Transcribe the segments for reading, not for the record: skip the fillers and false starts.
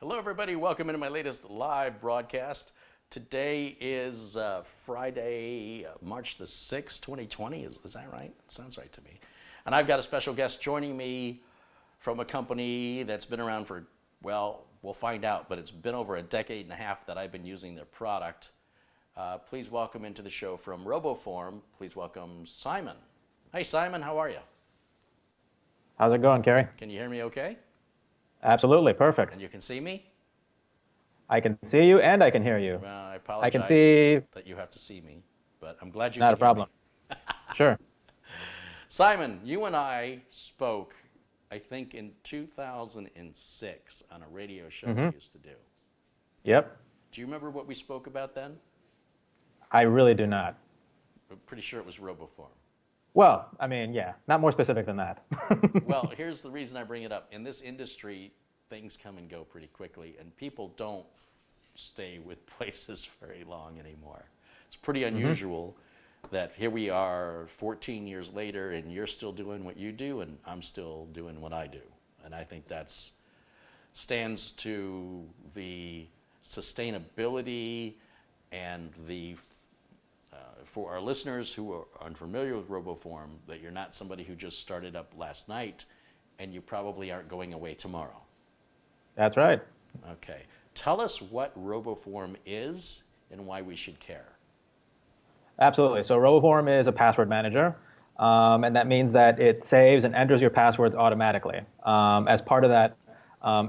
Hello, everybody. Welcome into my latest live broadcast. Today is Friday, March the 6th, 2020. Is that right? Sounds right to me. And I've got a special guest joining me from a company that's been around for, well, we'll find out, but it's been over a decade and a half that I've been using their product. Please welcome into the show from RoboForm. Please welcome Simon. Hey, Simon, how are you? How's it going, Carey? Can you hear me okay? Absolutely, perfect. And you can see me? I can see you and I can hear you. Well, I apologize I can see that you have to see me, but I'm glad you Not can a problem. hear me. Sure. Simon, you and I spoke, I think, in 2006 on a radio show we used to do. Yep. Do you remember what we spoke about then? I really do not. I'm pretty sure it was RoboForm. Well, I mean, yeah, not more specific than that. Well, here's the reason I bring it up. In this industry, things come and go pretty quickly, and people don't stay with places very long anymore. It's pretty unusual that here we are 14 years later, and you're still doing what you do, and I'm still doing what I do. And I think that's stands to the sustainability and the for our listeners who are unfamiliar with RoboForm, that you're not somebody who just started up last night, and you probably aren't going away tomorrow. That's right. Okay. Tell us what RoboForm is and why we should care. Absolutely. So RoboForm is a password manager, and that means that it saves and enters your passwords automatically. As part of that,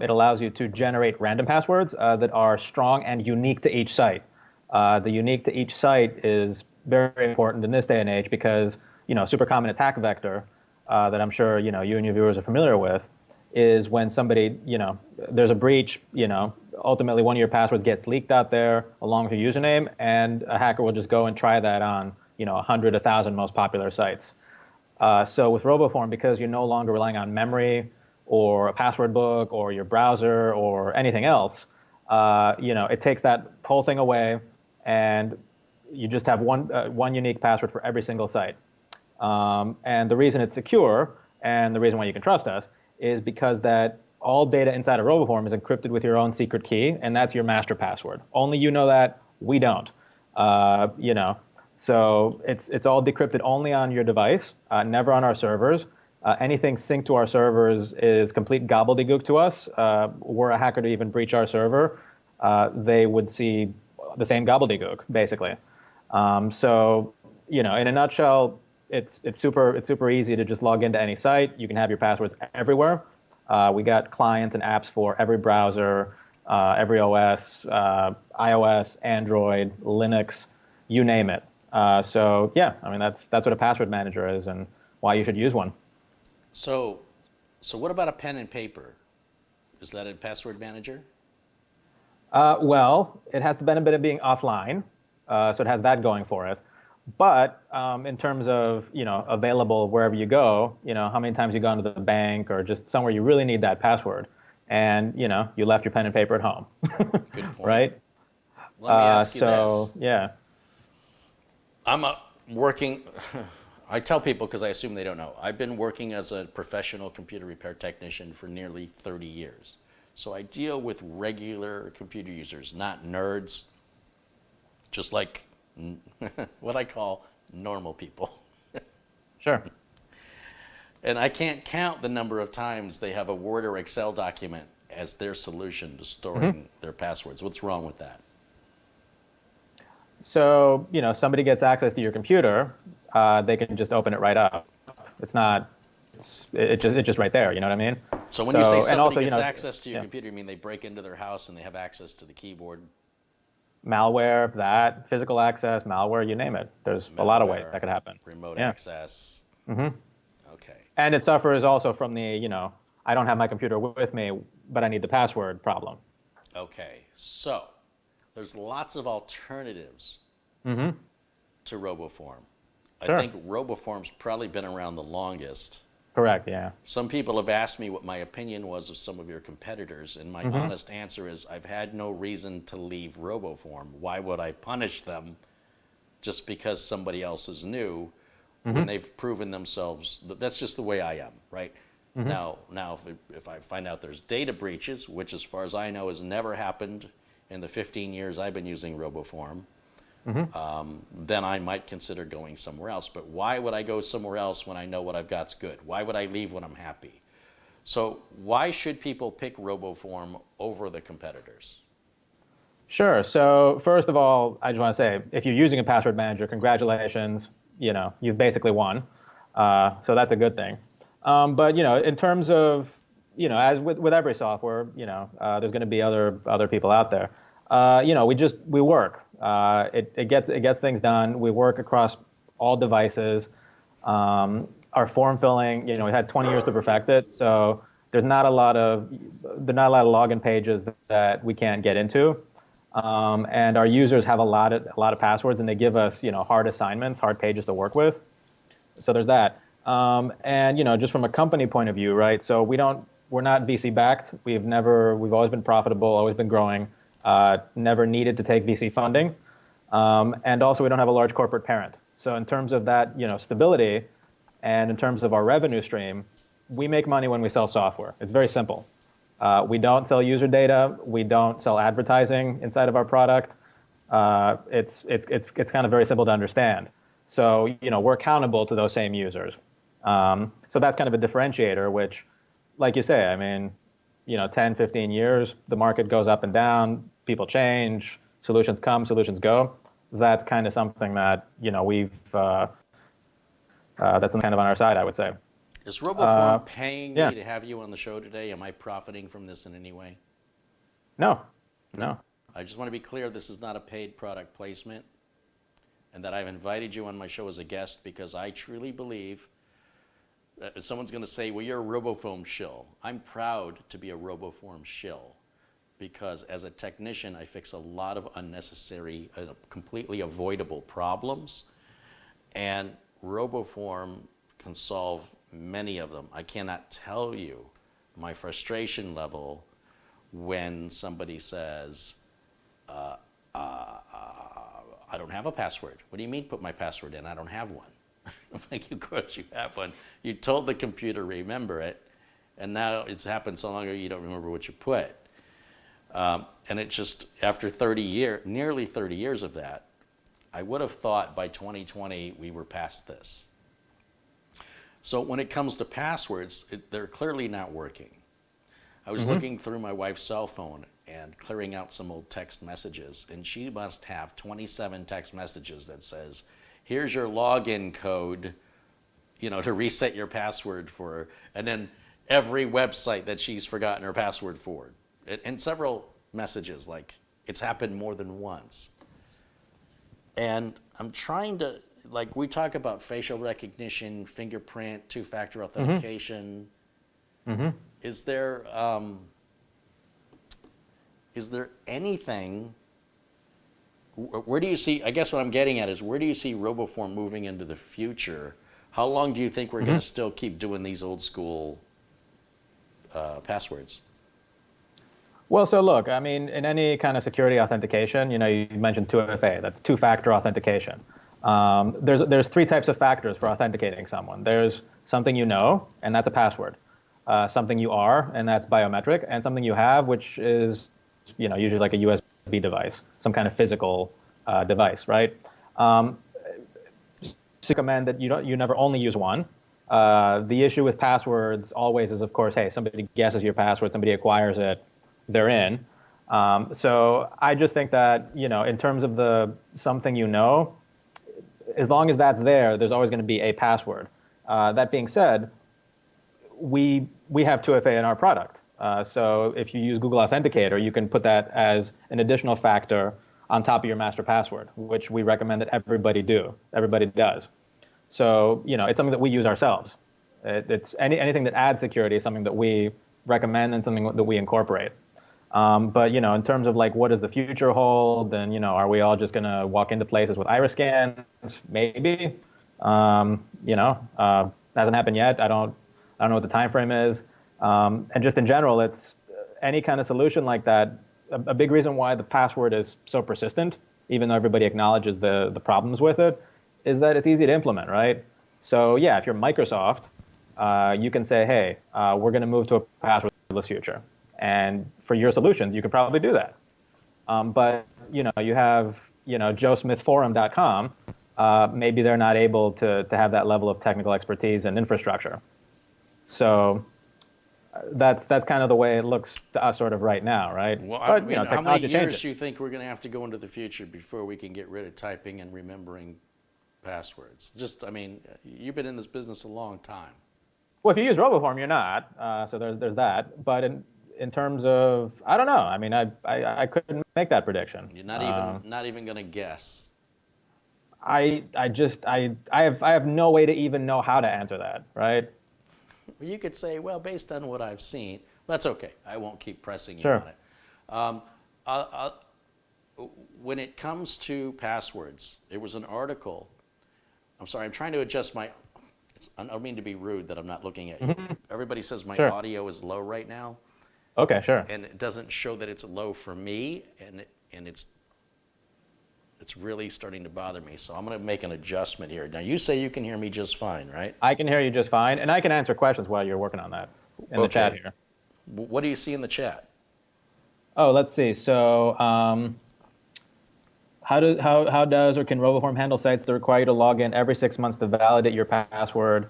it allows you to generate random passwords that are strong and unique to each site. The unique to each site is very important in this day and age because, a super common attack vector that I'm sure, you and your viewers are familiar with is when somebody, there's a breach, ultimately one of your passwords gets leaked out there along with your username, and a hacker will just go and try that on, 100, 1,000 most popular sites. So with RoboForm, because you're no longer relying on memory or a password book or your browser or anything else, it takes that whole thing away, and you just have one unique password for every single site. And the reason it's secure and the reason why you can trust us is because that all data inside of RoboForm is encrypted with your own secret key, and that's your master password. Only you know that, we don't. So it's all decrypted only on your device, never on our servers. Anything synced to our servers is complete gobbledygook to us. Were a hacker to even breach our server, they would see the same gobbledygook, basically. So, in a nutshell, it's super easy to just log into any site. You can have your passwords everywhere. We got clients and apps for every browser, every OS, iOS, Android, Linux, you name it. So yeah, I mean that's what a password manager is and why you should use one. So what about a pen and paper? Is that a password manager? Well, it has the benefit of being offline, so it has that going for it. But in terms of available wherever you go, how many times you gone to the bank or just somewhere you really need that password, and you left your pen and paper at home. Good point. Right? Let me ask you this. Yeah. I'm working. I tell people because I assume they don't know. I've been working as a professional computer repair technician for nearly 30 years. So I deal with regular computer users, not nerds, just like what I call normal people. Sure. And I can't count the number of times they have a Word or Excel document as their solution to storing their passwords. What's wrong with that? So, somebody gets access to your computer, they can just open it right up. It's just right there, you know what I mean? So when you say somebody also, gets access to your computer, you mean they break into their house and they have access to the keyboard? Malware, that, physical access, malware, you name it. There's a lot of ways that could happen. Remote access. Okay. And it suffers also from the, I don't have my computer with me, but I need the password problem. Okay. So there's lots of alternatives Mm-hmm. to RoboForm. Sure. I think RoboForm's probably been around the longest. Correct, yeah. Some people have asked me what my opinion was of some of your competitors, and my honest answer is I've had no reason to leave RoboForm. Why would I punish them just because somebody else is new when they've proven themselves? That's just the way I am, right? Now, if I find out there's data breaches, which as far as I know has never happened in the 15 years I've been using RoboForm, then I might consider going somewhere else. But why would I go somewhere else when I know what I've got's good? Why would I leave when I'm happy? So why should people pick RoboForm over the competitors? Sure. So first of all, I just want to say, if you're using a password manager, congratulations. You've basically won. So that's a good thing. But in terms of, as with every software, there's going to be other people out there. We work. It gets things done. We work across all devices. Our form filling, we had 20 years to perfect it, so there's not a lot of login pages that we can't get into. And our users have a lot of passwords, and they give us hard assignments, hard pages to work with. So there's that. And just from a company point of view, right? So we're not VC backed. We've always been profitable, always been growing. Never needed to take VC funding. And also we don't have a large corporate parent. So in terms of that, stability, and in terms of our revenue stream, we make money when we sell software. It's very simple. We don't sell user data. We don't sell advertising inside of our product. It's kind of very simple to understand. So we're accountable to those same users. So that's kind of a differentiator, which, like you say, I mean, 10, 15 years, the market goes up and down, people change, solutions come, solutions go. That's kind of something that that's kind of on our side, I would say. Is RoboForm paying me to have you on the show today? Am I profiting from this in any way? No. I just want to be clear, this is not a paid product placement, and that I've invited you on my show as a guest because I truly believe that if someone's going to say, well, you're a RoboForm shill, I'm proud to be a RoboForm shill because as a technician, I fix a lot of unnecessary, completely avoidable problems, and RoboForm can solve many of them. I cannot tell you my frustration level when somebody says, I don't have a password. What do you mean put my password in? I don't have one. I'm like, of course you have one. You told the computer remember it, and now it's happened so long ago you don't remember what you put. And it just, after nearly 30 years of that, I would have thought by 2020 we were past this. So when it comes to passwords, they're clearly not working. I was looking through my wife's cell phone and clearing out some old text messages, and she must have 27 text messages that says, here's your login code, to reset your password for, and then every website that she's forgotten her password for. And several messages, like it's happened more than once. And I'm trying to, like we talk about facial recognition, fingerprint, two-factor authentication. Is there anything, where do you see, I guess what I'm getting at is, where do you see RoboForm moving into the future? How long do you think we're going to still keep doing these old school passwords? Well, so look, I mean, in any kind of security authentication, you mentioned 2FA, that's two-factor authentication. There's three types of factors for authenticating someone. There's something and that's a password. Something you are, and that's biometric, and something you have, which is, usually like a USB device, some kind of physical device, right? So recommend that you never only use one. The issue with passwords always is, of course, hey, somebody guesses your password, somebody acquires it, they're in. So I just think that, in terms of the something as long as that's there, there's always going to be a password. That being said, we have 2FA in our product. So if you use Google Authenticator, you can put that as an additional factor on top of your master password, which we recommend that everybody does. So, it's something that we use ourselves. It's anything that adds security is something that we recommend and something that we incorporate. But, in terms of like, what does the future hold? And, are we all just going to walk into places with iris scans? Maybe. Hasn't happened yet. I don't know what the time frame is. And just in general, it's any kind of solution like that. A big reason why the password is so persistent, even though everybody acknowledges the problems with it, is that it's easy to implement, right? So yeah, if you're Microsoft, you can say, hey, we're going to move to a passwordless future. And for your solutions, you could probably do that. But you have joesmithforum.com. Maybe they're not able to have that level of technical expertise and infrastructure. So that's kind of the way it looks to us sort of right now, right? Well, But how many technology years changes. do you think we're going to have to go into the future before we can get rid of typing and remembering passwords? You've been in this business a long time. Well, if you use RoboForm, you're not. So there's that. But in terms of, I don't know. I mean, I couldn't make that prediction. You're not even going to guess. I have no way to even know how to answer that, right? Well, you could say, well, based on what I've seen, that's okay. I won't keep pressing you Sure. on it. When it comes to passwords, there was an article. I'm sorry, I'm trying to adjust my. I don't mean to be rude that I'm not looking at you. Everybody says my Sure. audio is low right now. Okay, sure. And it doesn't show that it's low for me, and it's really starting to bother me. So I'm going to make an adjustment here. Now, you say you can hear me just fine, right? I can hear you just fine, and I can answer questions while you're working on that in the chat here. What do you see in the chat? Oh, let's see. So, how does or can RoboForm handle sites that require you to log in every 6 months to validate your password,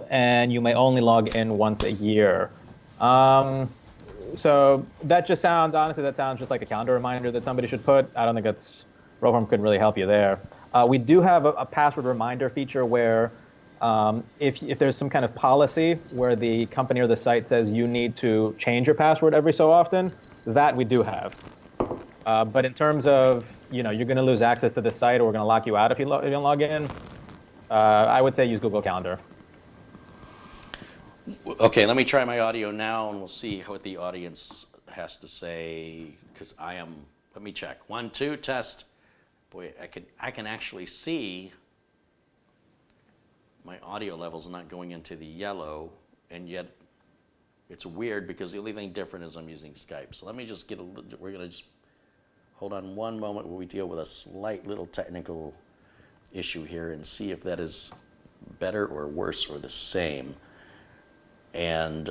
and you may only log in once a year? So that just sounds, honestly, that sounds just like a calendar reminder that somebody should put. I don't think RoboForm could really help you there. We do have a password reminder feature where if there's some kind of policy where the company or the site says you need to change your password every so often, that we do have. But in terms of, you're going to lose access to the site or we're going to lock you out if you don't log in, I would say use Google Calendar. Okay, let me try my audio now, and we'll see what the audience has to say. Because let me check. 1, 2, test. Boy, I can actually see my audio levels not going into the yellow, and yet it's weird because the only thing different is I'm using Skype. So let me just we're going to just hold on one moment where we deal with a slight little technical issue here and see if that is better or worse or the same. And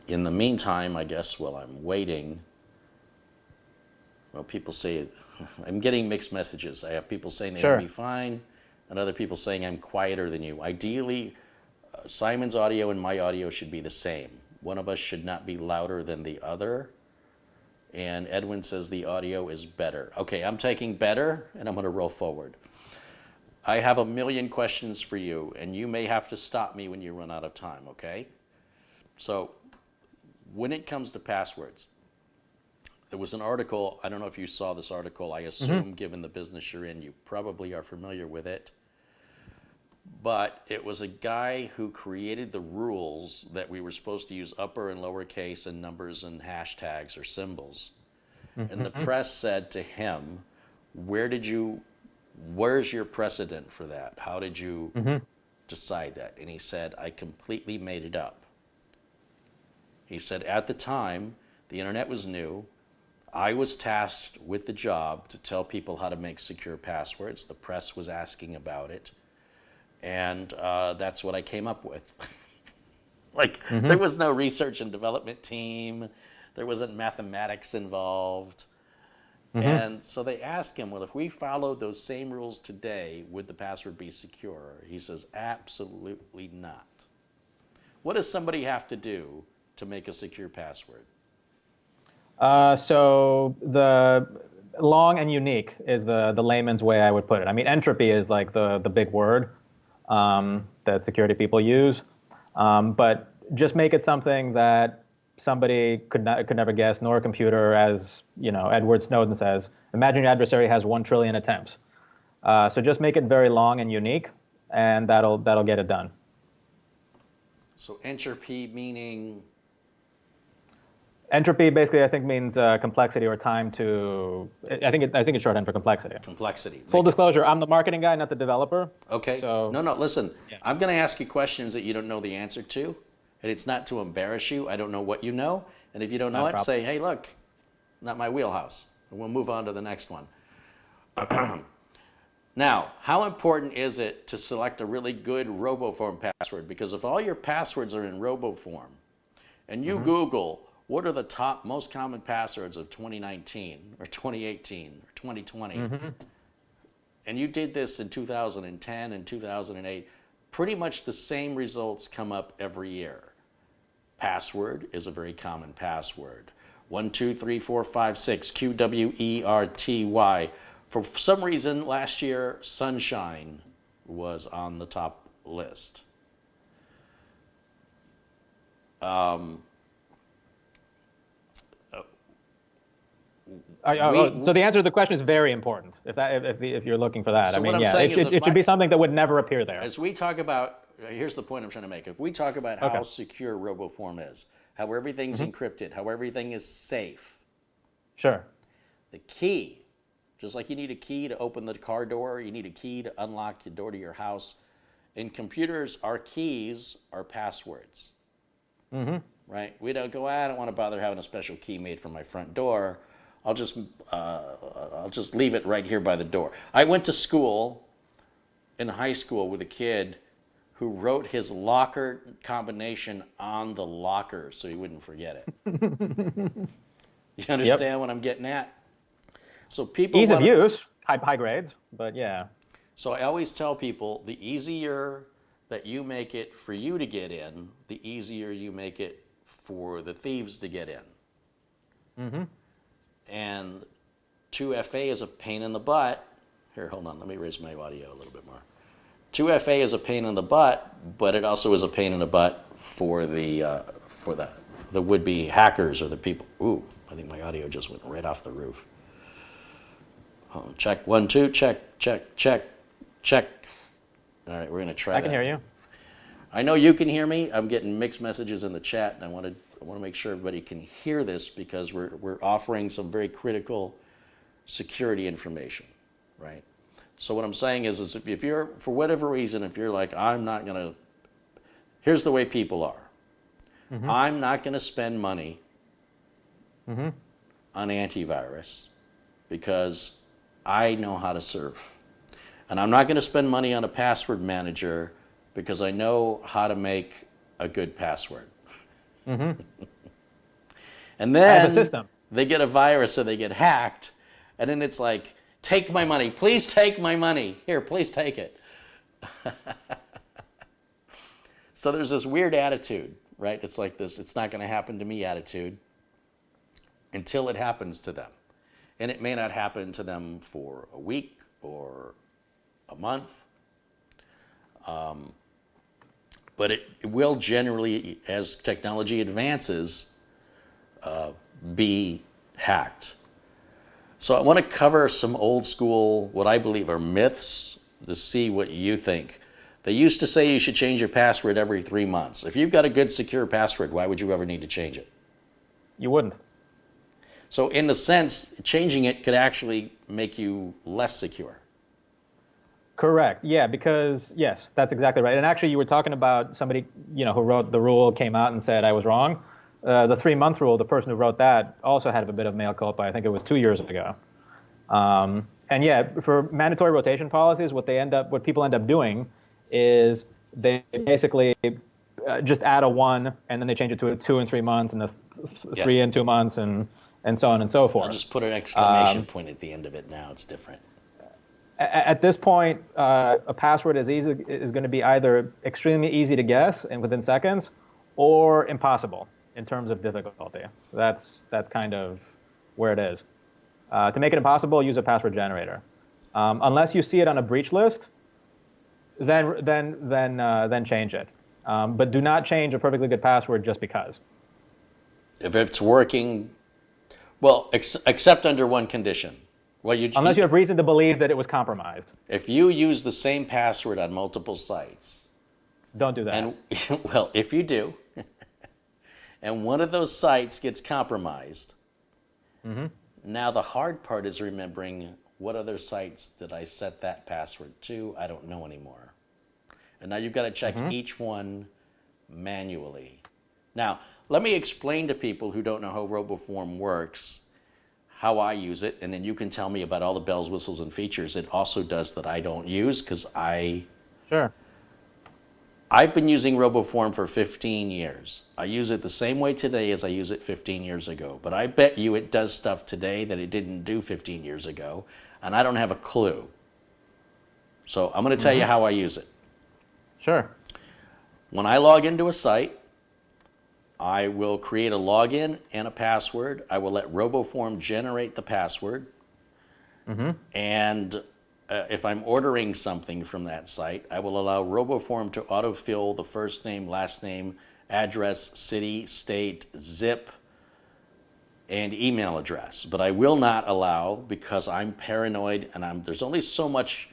in the meantime, I guess while I'm waiting, well, people say, I'm getting mixed messages. I have people saying they hear me fine, and other people saying I'm quieter than you. Ideally, Simon's audio and my audio should be the same. One of us should not be louder than the other. And Edwin says the audio is better. Okay, I'm taking better, and I'm going to roll forward. I have a million questions for you, and you may have to stop me when you run out of time, okay? So when it comes to passwords, there was an article, I don't know if you saw this article, I assume given the business you're in, you probably are familiar with it. But it was a guy who created the rules that we were supposed to use upper and lowercase and numbers and hashtags or symbols. And the press said to him, where's your precedent for that? How did you decide that? And he said, I completely made it up. He said, at the time, the internet was new. I was tasked with the job to tell people how to make secure passwords. The press was asking about it. And that's what I came up with. There was no research and development team. There wasn't mathematics involved. And so they asked him, well, if we followed those same rules today, would the password be secure? He says, absolutely not. What does somebody have to do to make a secure password? So the long and unique is the layman's way I would put it. I mean, entropy is like the big word that security people use. But just make it something that somebody could never guess, nor a computer, as Edward Snowden says. Imagine your adversary has 1 trillion attempts. So just make it very long and unique, and that'll get it done. So entropy meaning? Entropy basically, I think, means complexity or time to. I think it's shorthand for complexity. Complexity. Full disclosure: I'm the marketing guy, not the developer. Okay. So, no. Listen, yeah. I'm going to ask you questions that you don't know the answer to, and it's not to embarrass you. I don't know what you know, and if you don't know it, say, "Hey, look, not my wheelhouse," and we'll move on to the next one. Now, how important is it to select a really good RoboForm password? Because if all your passwords are in RoboForm, and you Google what are the top most common passwords of 2019 or 2018 or 2020, and you did this in 2010 and 2008, pretty much the same results come up every year. Password is a very common password. 123456 QWERTY. For some reason, last year, Sunshine was on the top list. So the answer to the question is very important. If you're looking for that, So I what mean, I'm yeah, saying is it should be something that would never appear there. As we talk about, here's the point I'm trying to make. If we talk about how Okay. secure RoboForm is, how everything's encrypted, how everything is safe, Sure. the key, just like you need a key to open the car door, you need a key to unlock the door to your house. In computers, our keys are passwords. Right? We don't go, I don't want to bother having a special key made for my front door. I'll just leave it right here by the door. I went to school in high school with a kid who wrote his locker combination on the locker so he wouldn't forget it. You understand what I'm getting at? So people Ease of use, high grades, but yeah. So I always tell people the easier that you make it for you to get in, the easier you make it for the thieves to get in. And 2FA is a pain in the butt. Here, hold on, let me raise my audio a little bit more. 2FA is a pain in the butt, but it also is a pain in the butt for the would-be hackers or the people. Ooh, I think my audio just went right off the roof. Oh, check 1 2, check. All right, we're gonna try that. I can hear you. I know you can hear me. I'm getting mixed messages in the chat, and I want to make sure everybody can hear this because we're offering some very critical security information, right? So what I'm saying is if you're, for whatever reason, if you're like, I'm not gonna, here's the way people are. I'm not gonna spend money on antivirus because I know how to surf. And I'm not gonna spend money on a password manager because I know how to make a good password. And then they get a virus or they get hacked, and then it's like, take my money, please take my money. Here, please take it. So there's this weird attitude, right? It's like this, it's not gonna happen to me attitude until it happens to them. And it may not happen to them for a week or a month. But it will generally, as technology advances, be hacked. So I want to cover some old school, what I believe are myths, to see what you think. They used to say you should change your password every 3 months. If you've got a good secure password, why would you ever need to change it? You wouldn't. So in a sense, changing it could actually make you less secure. Correct. Yeah, because yes, that's exactly right. And actually, you were talking about somebody, who wrote the rule, came out and said I was wrong. The 3-month rule, the person who wrote that also had a bit of mea culpa. I think it was 2 years ago. And yeah, for mandatory rotation policies, what people end up doing is they basically just add a 1, and then they change it to a 2 in 3 months, and a 3 in 2 months, and so on and so forth. I'll just put an exclamation point at the end of it now. It's different. At this point, a password is going to be either extremely easy to guess and within seconds, or impossible in terms of difficulty. That's kind of where it is. To make it impossible, use a password generator. Unless you see it on a breach list, then change it. But do not change a perfectly good password just because. If it's working, well, except under one condition. Well, unless you have reason to believe that it was compromised. If you use the same password on multiple sites. Don't do that. And well, if you do, and one of those sites gets compromised, now the hard part is remembering what other sites did I set that password to? I don't know anymore. And now you've got to check each one manually. Now, let me explain to people who don't know how RoboForm works how I use it, and then you can tell me about all the bells, whistles, and features it also does that I don't use, because Sure. I've been using RoboForm for 15 years. I use it the same way today as I use it 15 years ago, but I bet you it does stuff today that it didn't do 15 years ago, and I don't have a clue. So I'm going to tell you how I use it. Sure. When I log into a site, I will create a login and a password. I will let RoboForm generate the password. And if I'm ordering something from that site, I will allow RoboForm to autofill the first name, last name, address, city, state, zip, and email address. But I will not allow, because I'm paranoid and there's only so much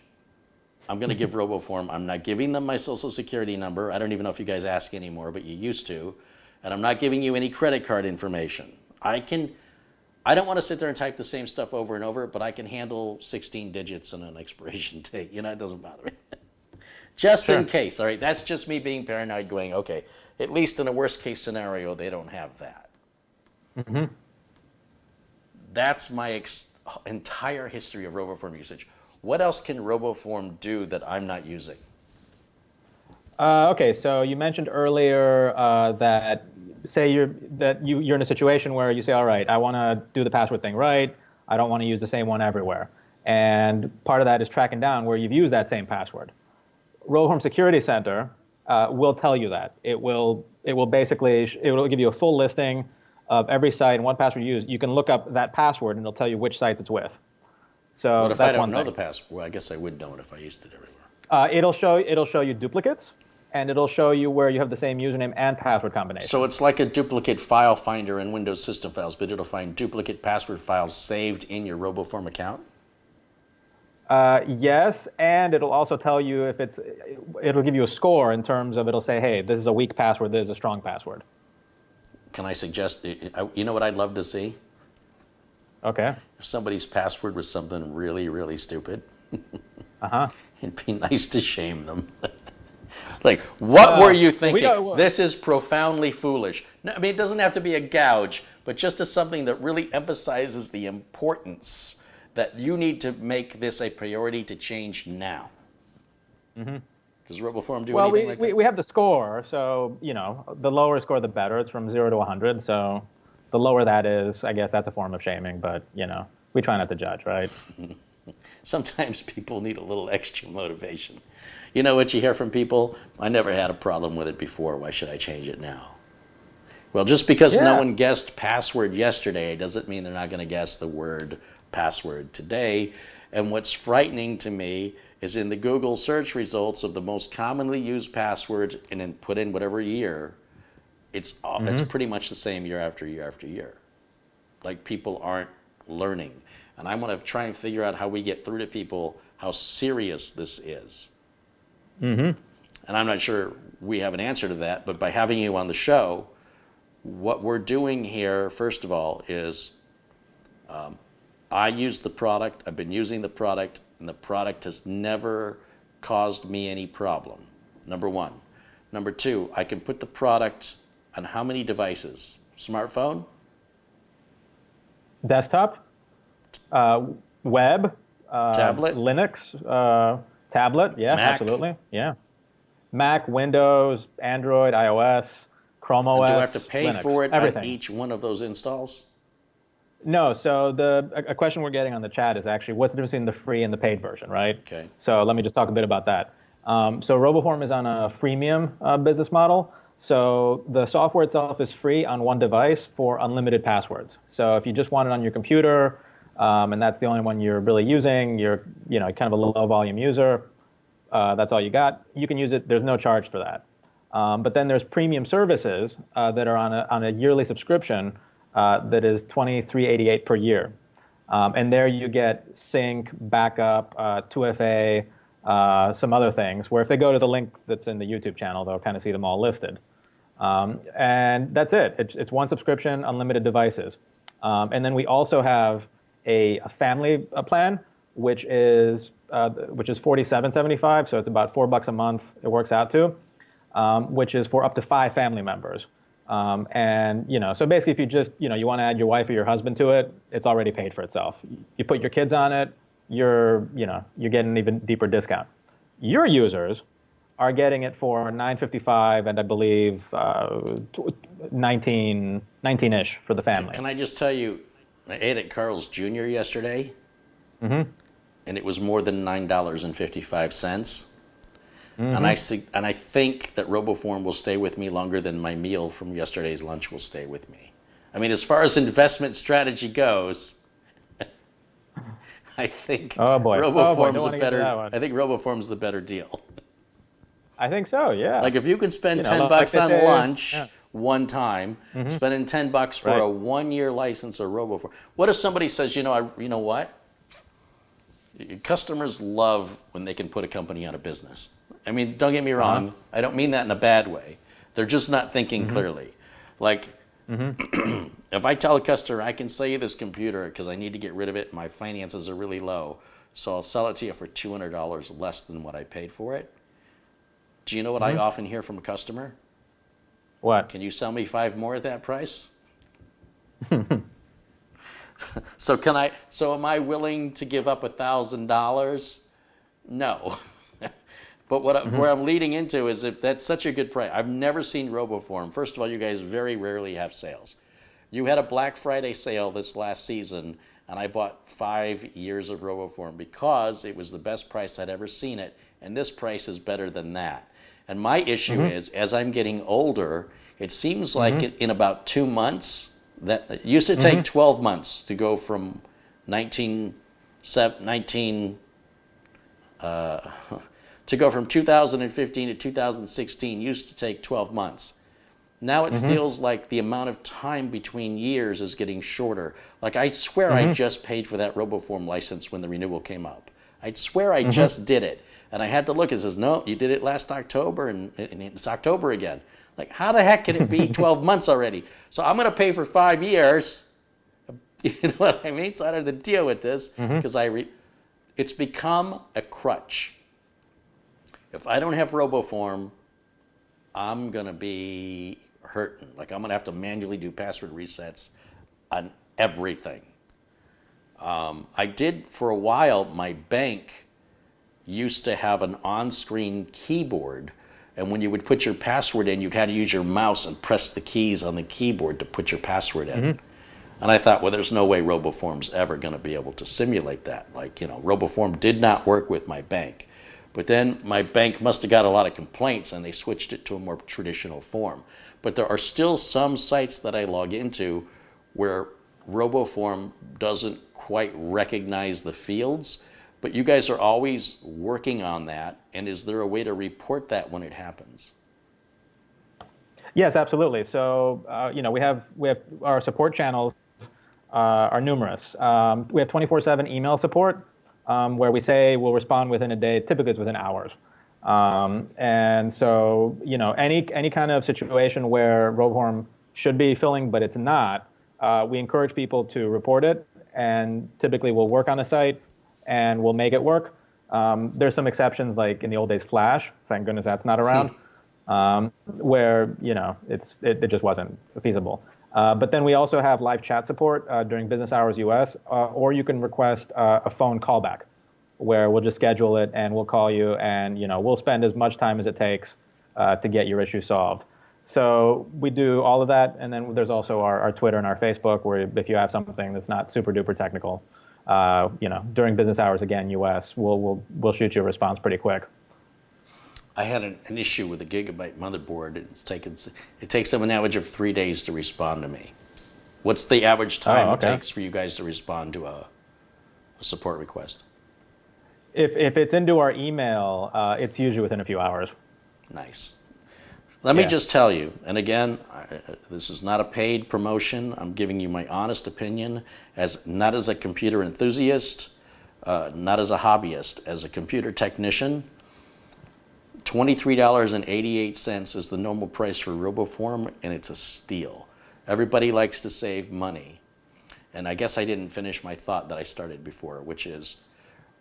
I'm going to give RoboForm. I'm not giving them my social security number. I don't even know if you guys ask anymore, but you used to. And I'm not giving you any credit card information. I don't want to sit there and type the same stuff over and over, but I can handle 16 digits and an expiration date. You know, it doesn't bother me. Just in case, all right? That's just me being paranoid going, okay, at least in a worst case scenario, they don't have that. That's my entire history of RoboForm usage. What else can RoboForm do that I'm not using? Okay, so you mentioned earlier that say you're in a situation where you say, all right, I want to do the password thing right. I don't want to use the same one everywhere. And part of that is tracking down where you've used that same password. RoboForm Security Center will tell you that. It will give you a full listing of every site and what password you use. You can look up that password and it'll tell you which sites it's with. So What if that's I don't one know thing. the password? Well, I guess I would know it if I used it everywhere. It'll show you duplicates, and it'll show you where you have the same username and password combination. So it's like a duplicate file finder in Windows system files, but it'll find duplicate password files saved in your RoboForm account? Yes, and it'll also tell you if it'll give you a score in terms of, it'll say, hey, this is a weak password, this is a strong password. Can I suggest, you know what I'd love to see? Okay. If somebody's password was something really, really stupid, Uh-huh. it'd be nice to shame them. Like, what were you thinking? don't- This is profoundly foolish. No, I mean, it doesn't have to be a gouge, but just as something that really emphasizes the importance that you need to make this a priority to change now. Does RoboForm do anything like that? We have the score, so, you know, the lower score, the better. It's from 0 to 100, so the lower that is, I guess that's a form of shaming, but, you know, we try not to judge, right? Sometimes people need a little extra motivation. You know what you hear from people? I never had a problem with it before. Why should I change it now? Well, just because no one guessed password yesterday doesn't mean they're not going to guess the word password today. And what's frightening to me is in the Google search results of the most commonly used password and then put in whatever year, it's pretty much the same year after year after year. Like, people aren't learning. And I want to try and figure out how we get through to people how serious this is. And I'm not sure we have an answer to that, but by having you on the show, what we're doing here, first of all, is I use the product, I've been using the product, and the product has never caused me any problem, number one. Number two, I can put the product on how many devices? Smartphone? Desktop, web, Tablet? Linux, tablet, yeah, Mac? absolutely, yeah. Mac, Windows, Android, iOS, Chrome OS, Do I have to pay Linux, for it everything. on each one of those installs? No, so a question we're getting on the chat is actually what's the difference between the free and the paid version, right? Okay. So let me just talk a bit about that. So RoboForm is on a freemium business model. So the software itself is free on one device for unlimited passwords. So if you just want it on your computer, and that's the only one you're really using, you're kind of a low volume user, that's all you got, you can use it. There's no charge for that. But then there's premium services that are on a yearly subscription that is $23.88 per year. And there you get sync, backup, 2FA, some other things, where if they go to the link that's in the YouTube channel, they'll kind of see them all listed. And that's it. It's one subscription, unlimited devices. And then we also have a family plan, which is $47.75, so it's about $4 a month it works out to, which is for up to 5 family members. And so basically, if you just you want to add your wife or your husband to it, it's already paid for itself. You put your kids on it, you're getting an even deeper discount. Your users are getting it for $9.55 and I believe 19-ish for the family. Can I just tell you, I ate at Carl's Jr. yesterday, Mm-hmm. and it was more than $9.55. Mm-hmm. And I think that RoboForm will stay with me longer than my meal from yesterday's lunch will stay with me. I mean, as far as investment strategy goes, I think Oh boy. Don't RoboForm's want to get to that one. I think RoboForm's the better deal. I think so. Yeah. Like if you can spend 10 like bucks they on say, lunch yeah. one time, spending 10 bucks for Right. a 1-year license of RoboForm. What if somebody says, you know what? Customers love when they can put a company out of business. I mean, don't get me wrong. I don't mean that in a bad way. They're just not thinking clearly. Like, if I tell a customer, I can sell you this computer because I need to get rid of it, my finances are really low, so I'll sell it to you for $200 less than what I paid for it. Do you know what I often hear from a customer? What? Can you sell me 5 more at that price? So am I willing to give up $1,000? No. But where I'm leading into is if that's such a good price. I've never seen RoboForm. First of all, you guys very rarely have sales. You had a Black Friday sale this last season, and I bought 5 years of RoboForm because it was the best price I'd ever seen it, and this price is better than that. And my issue is, as I'm getting older, it seems like in about 2 months, that it used to take 12 months to go from 2015 to 2016 used to take 12 months. Now it feels like the amount of time between years is getting shorter. Like I swear I just paid for that RoboForm license when the renewal came up. I'd swear I just did it. And I had to look, it says, no, you did it last October and it's October again. Like how the heck can it be 12 months already? So I'm gonna pay for 5 years. You know what I mean? So I don't have to deal with this because it's become a crutch. If I don't have RoboForm, I'm going to be hurting. Like I'm going to have to manually do password resets on everything. I did for a while, my bank used to have an on-screen keyboard, and when you would put your password in, you'd have to use your mouse and press the keys on the keyboard to put your password in. And I thought, well, there's no way RoboForm's ever going to be able to simulate that. Like, RoboForm did not work with my bank. But then my bank must have got a lot of complaints and they switched it to a more traditional form. But there are still some sites that I log into where RoboForm doesn't quite recognize the fields. But you guys are always working on that. And is there a way to report that when it happens? Yes, absolutely. So, we have our support channels are numerous. We have 24/7 email support where we say we'll respond within a day. Typically, it's within hours. And so, any kind of situation where RoboForm should be filling, but it's not, we encourage people to report it. And typically, we'll work on the site and we'll make it work. There's some exceptions, like in the old days, Flash. Thank goodness that's not around. Where it just wasn't feasible. But then we also have live chat support during business hours US, or you can request a phone callback, where we'll just schedule it and we'll call you, and we'll spend as much time as it takes to get your issue solved. So we do all of that, and then there's also our Twitter and our Facebook, where if you have something that's not super duper technical, during business hours again US, we'll shoot you a response pretty quick. I had an issue with a gigabyte motherboard. It takes them an average of 3 days to respond to me. What's the average time it takes for you guys to respond to a support request? If it's into our email, it's usually within a few hours. Nice. Let me just tell you, and again, this is not a paid promotion. I'm giving you my honest opinion, not as a computer enthusiast, not as a hobbyist, as a computer technician. $23.88 is the normal price for RoboForm, and it's a steal. Everybody likes to save money. And I guess I didn't finish my thought that I started before, which is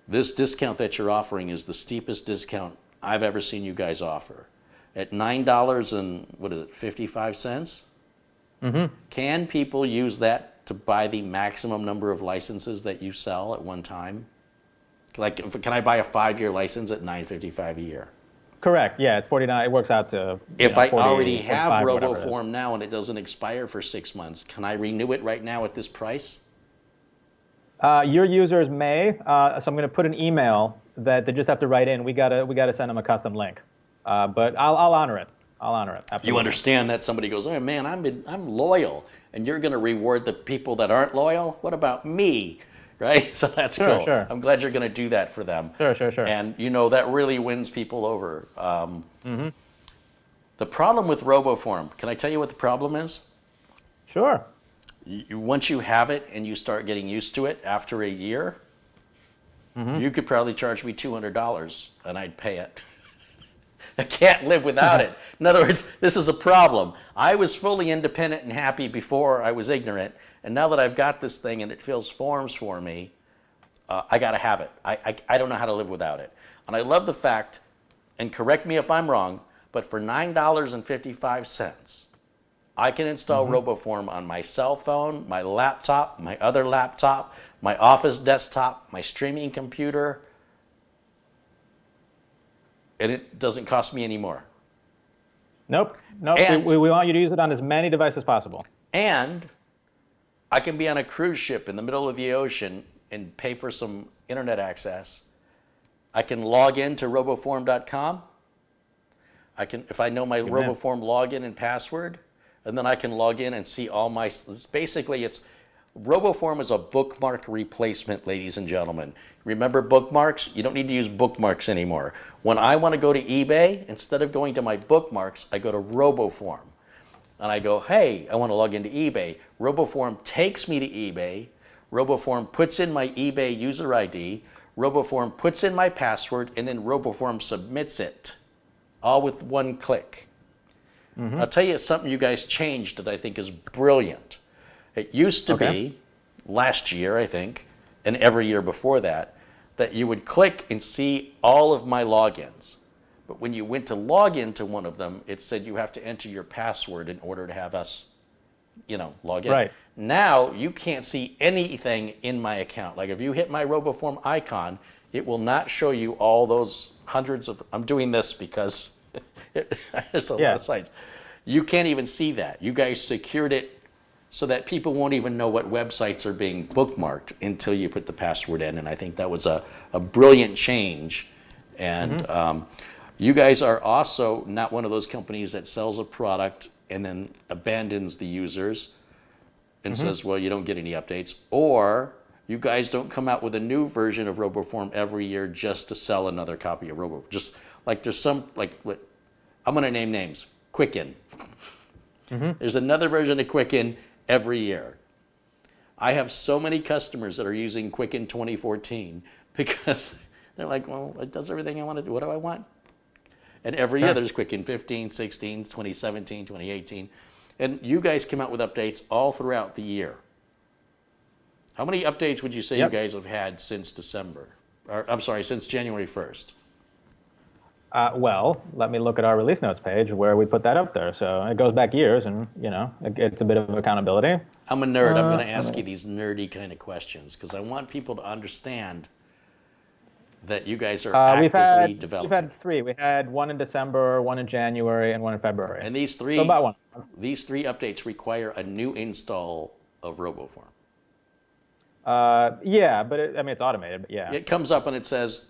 this discount that you're offering is the steepest discount I've ever seen you guys offer. At $9 and, 55 cents? Can people use that to buy the maximum number of licenses that you sell at one time? Like, can I buy a 5-year license at $9.55 a year? Correct. Yeah, it's 49. It works out to If I 40, already have 45, whatever it is. RoboForm now and it doesn't expire for 6 months, can I renew it right now at this price? Your users may. So I'm going to put an email that they just have to write in. We gotta send them a custom link. But I'll honor it. I'll honor it. Absolutely. You understand that somebody goes, oh man, I'm loyal, and you're going to reward the people that aren't loyal? What about me? Right? So that's cool. Sure. I'm glad you're going to do that for them. Sure. And that really wins people over. The problem with RoboForm, can I tell you what the problem is? Sure. Once you have it and you start getting used to it after a year, you could probably charge me $200 and I'd pay it. I can't live without it. In other words, this is a problem. I was fully independent and happy before I was ignorant, and now that I've got this thing and it fills forms for me, I got to have it. I don't know how to live without it. And I love the fact, and correct me if I'm wrong, but for $9.55, I can install RoboForm on my cell phone, my laptop, my other laptop, my office desktop, my streaming computer, and it doesn't cost me any more. Nope. And- We want you to use it on as many devices as possible. And I can be on a cruise ship in the middle of the ocean and pay for some internet access. I can log into roboform.com. If I know my RoboForm login and password, and then I can log in and see all my, basically RoboForm is a bookmark replacement, ladies and gentlemen. Remember bookmarks? You don't need to use bookmarks anymore. When I want to go to eBay, instead of going to my bookmarks, I go to RoboForm. And I go, hey, I want to log into eBay. RoboForm takes me to eBay. RoboForm puts in my eBay user ID. RoboForm puts in my password, and then RoboForm submits it, all with one click. I'll tell you something you guys changed that I think is brilliant. It used to be, last year I think, and every year before that you would click and see all of my logins. But when you went to log into one of them, it said you have to enter your password in order to have us, log in. Right. Now you can't see anything in my account. Like if you hit my RoboForm icon, it will not show you all those hundreds of, I'm doing this because there's a lot of sites. You can't even see that. You guys secured it so that people won't even know what websites are being bookmarked until you put the password in. And I think that was a brilliant change. And you guys are also not one of those companies that sells a product and then abandons the users and says, well, you don't get any updates. Or you guys don't come out with a new version of RoboForm every year just to sell another copy of Robo. Just like there's some, like what I'm going to name names, Quicken. There's another version of Quicken every year. I have so many customers that are using Quicken 2014 because they're like, well, it does everything I want to do. What do I want? And every year there's Quicken 15, 16, 2017, 2018. And you guys come out with updates all throughout the year. How many updates would you say you guys have had since December? Or, I'm sorry, since January 1st? Well, let me look at our release notes page where we put that up there. So it goes back years, and it's a bit of accountability. I'm a nerd. I'm going to ask you these nerdy kind of questions because I want people to understand that you guys are actively developing. We've had 3. We had one in December, one in January, and one in February. And these 3, so about one. These 3 updates require a new install of RoboForm. Yeah, but it's automated. But yeah, it comes up and it says,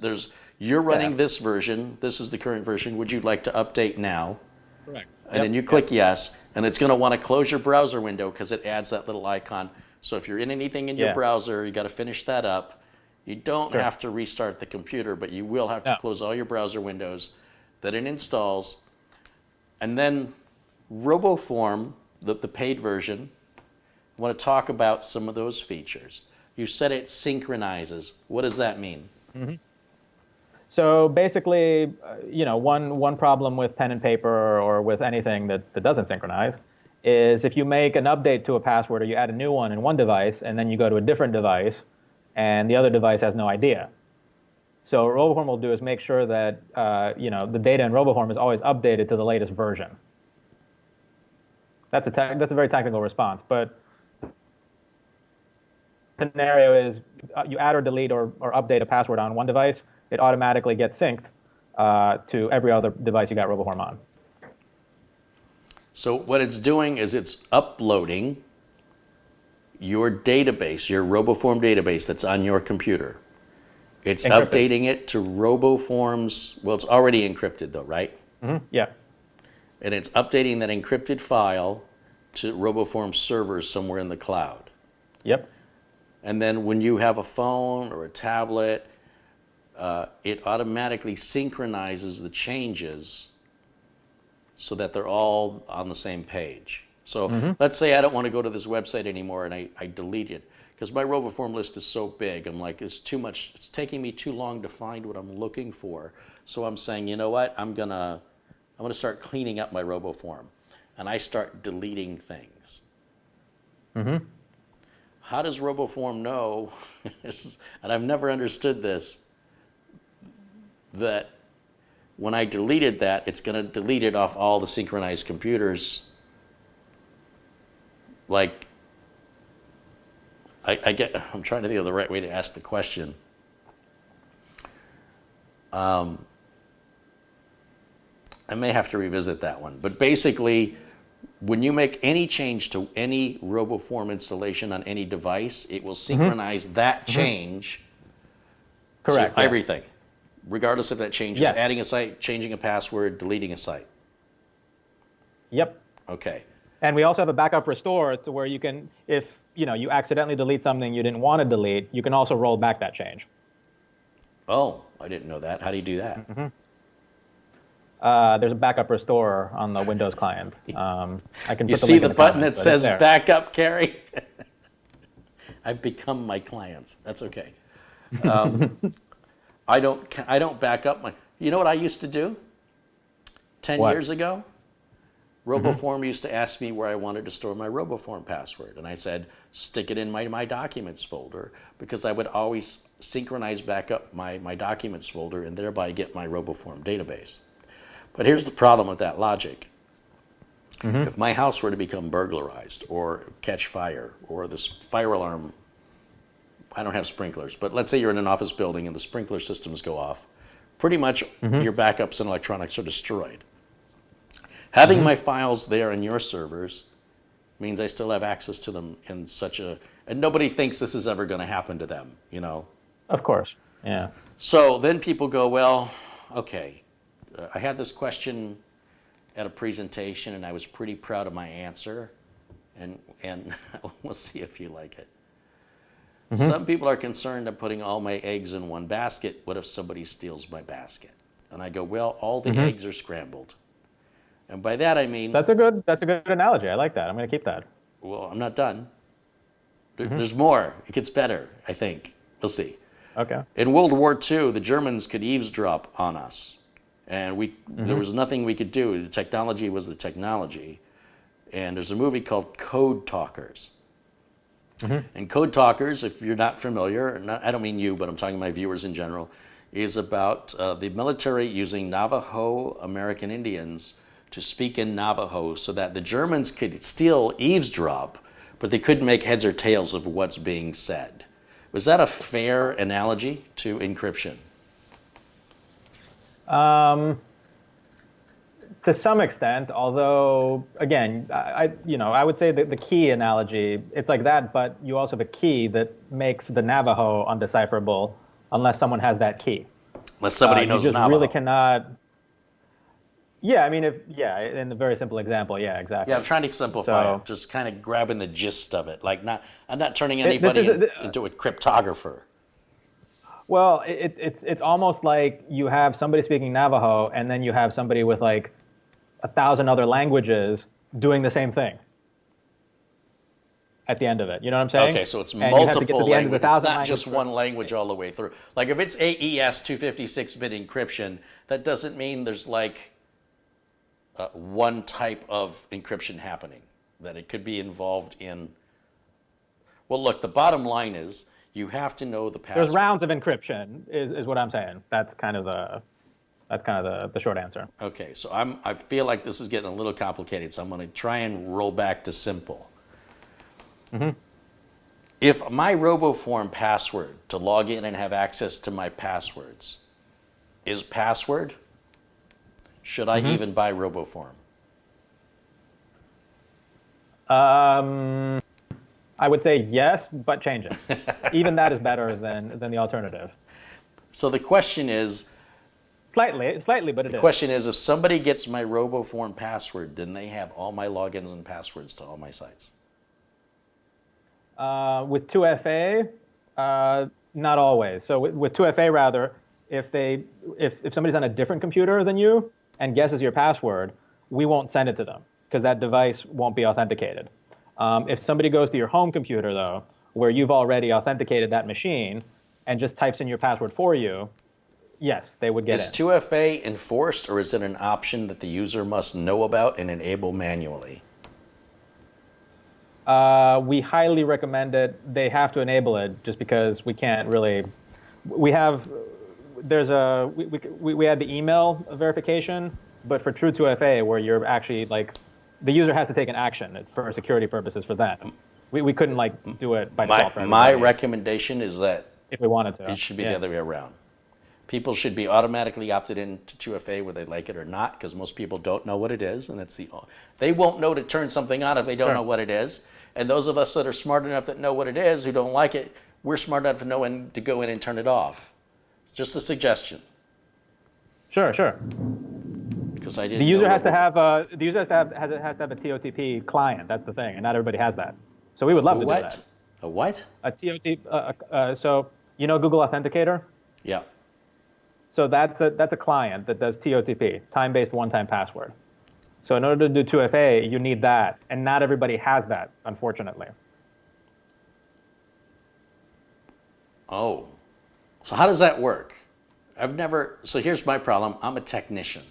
"You're running this version. This is the current version. Would you like to update now?" Correct. And then you click yes, and it's going to want to close your browser window because it adds that little icon. So if you're in anything in your browser, you got to finish that up. You don't have to restart the computer, but you will have to close all your browser windows. Then it installs, and then RoboForm, the paid version. I want to talk about some of those features. You said it synchronizes. What does that mean? So basically, one problem with pen and paper or with anything that doesn't synchronize is if you make an update to a password or you add a new one in one device and then you go to a different device and the other device has no idea. So what RoboForm will do is make sure that the data in RoboForm is always updated to the latest version. That's a very technical response, but the scenario is you add or delete or update a password on one device, it automatically gets synced to every other device you got RoboForm on. So what it's doing is it's uploading your database, your RoboForm database that's on your computer. It's Encrypted. updating it to RoboForm's, well, it's already encrypted though, right? Mm-hmm. Yeah. And it's updating that encrypted file to RoboForm servers somewhere in the cloud. Yep. And then when you have a phone or a tablet, it automatically synchronizes the changes so that they're all on the same page. So let's say I don't want to go to this website anymore and I delete it because my RoboForm list is so big. I'm like, it's too much. It's taking me too long to find what I'm looking for. So I'm saying, you know what? I'm gonna start cleaning up my RoboForm, and I start deleting things. How does RoboForm know? And I've never understood this. That when I deleted that, it's going to delete it off all the synchronized computers. Like, I'm trying to think of the right way to ask the question. I may have to revisit that one. But basically, when you make any change to any RoboForm installation on any device, it will synchronize that change Correct. to everything, regardless if that change is Yes. adding a site, changing a password, deleting a site. Yep. Okay. And we also have a backup restore to where you can, if you accidentally delete something you didn't want to delete, you can also roll back that change. Oh, I didn't know that. How do you do that? There's a backup restore on the Windows client. I can. You put the see link the in the button comments, that but it's says there. backup, Carey? I've become my clients. That's okay. I don't back up my. You know what I used to do? 10 What? years ago, RoboForm used to ask me where I wanted to store my RoboForm password, and I said stick it in my documents folder because I would always synchronize back up my documents folder and thereby get my RoboForm database. But here's the problem with that logic. If my house were to become burglarized or catch fire or this fire alarm, I don't have sprinklers, but let's say you're in an office building and the sprinkler systems go off, pretty much your backups and electronics are destroyed. Having my files there in your servers means I still have access to them in such a, and nobody thinks this is ever going to happen to them, Of course. Yeah. So then people go, well, okay, I had this question at a presentation and I was pretty proud of my answer, and we'll see if you like it. Some people are concerned I'm putting all my eggs in one basket. What if somebody steals my basket? And I go, well, all the eggs are scrambled. And by that I mean, That's a good analogy. I like that. I'm going to keep that. well, I'm not done. There's more. It gets better, I think. We'll see. Okay. In World War II, the Germans could eavesdrop on us. And there was nothing we could do. The technology was the technology. And there's a movie called Code Talkers. And Code Talkers, if you're not familiar, I don't mean you, but I'm talking to my viewers in general, is about the military using Navajo American Indians to speak in Navajo so that the Germans could still eavesdrop, but they couldn't make heads or tails of what's being said. Was that a fair analogy to encryption? To some extent, although again, I would say that the key analogy, it's like that, but you also have a key that makes the Navajo undecipherable unless someone has that key. Unless somebody knows You just Navajo. really cannot. Yeah, I mean, in the very simple example, yeah, exactly. Yeah, I'm trying to simplify it, just kind of grabbing the gist of it. Like, I'm not turning anybody into a cryptographer. Well, it's almost like you have somebody speaking Navajo, and then you have somebody with like 1,000 other languages doing the same thing at the end of it. You know what I'm saying? Okay, so it's and you have to get to multiple the end of the languages. It's 1,000 not just language. one language all the way through. Like if it's AES 256-bit encryption, that doesn't mean there's like one type of encryption happening. That it could be involved in. Well, look, the bottom line is you have to know the password. There's rounds of encryption, is what I'm saying. That's kind of the That's kind of the short answer. Okay, so I feel like this is getting a little complicated, so I'm going to try and roll back to simple. If my RoboForm password to log in and have access to my passwords is password, should I even buy RoboForm? I would say yes, but change it. Even that is better than the alternative. So the question is, Slightly, but it is. the question is, if somebody gets my RoboForm password, then they have all my logins and passwords to all my sites. With 2FA, not always. So with 2FA, rather, if somebody's on a different computer than you and guesses your password, we won't send it to them because that device won't be authenticated. If somebody goes to your home computer, though, where you've already authenticated that machine and just types in your password for you, yes, they would get Is in. 2FA enforced, or is it an option that the user must know about and enable manually? We highly recommend it. They have to enable it just because we can't really. We had the email verification, but for true 2FA, where you're actually like, the user has to take an action for security purposes for that. We couldn't like do it by default for My everybody recommendation is that if we wanted to. it should be the other way around. People should be automatically opted into 2FA whether they like it or not, because most people don't know what it is, and they won't know to turn something on if they don't know what it is. And those of us that are smart enough that know what it is, who don't like it, we're smart enough to know when to go in and turn it off. It's just a suggestion. Sure. Because I didn't. The user know has to what- have a TOTP client. That's the thing, and not everybody has that. So we would love to do that. A what? A TOTP. So you know Google Authenticator. Yeah. So that's a client that does TOTP, time-based one-time password. So in order to do 2FA, you need that, and not everybody has that, unfortunately. Oh, so how does that work? So here's my problem. I'm a technician.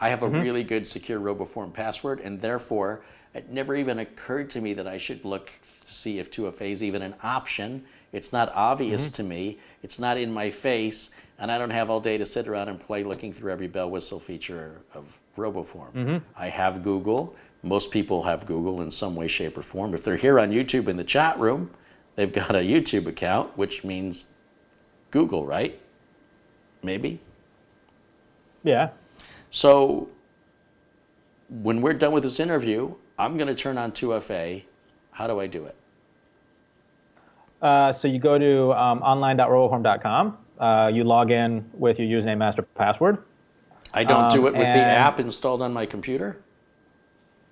I have a really good secure RoboForm password, and therefore it never even occurred to me that I should look to see if 2FA is even an option. It's not obvious to me. It's not in my face, and I don't have all day to sit around and play looking through every bell whistle feature of RoboForm. I have Google. Most people have Google in some way, shape, or form. If they're here on YouTube in the chat room, they've got a YouTube account, which means Google, right? Maybe? Yeah. So when we're done with this interview, I'm going to turn on 2FA. How do I do it? So you go to online.roboform.com. You log in with your username, master, password. I don't do it with the app installed on my computer?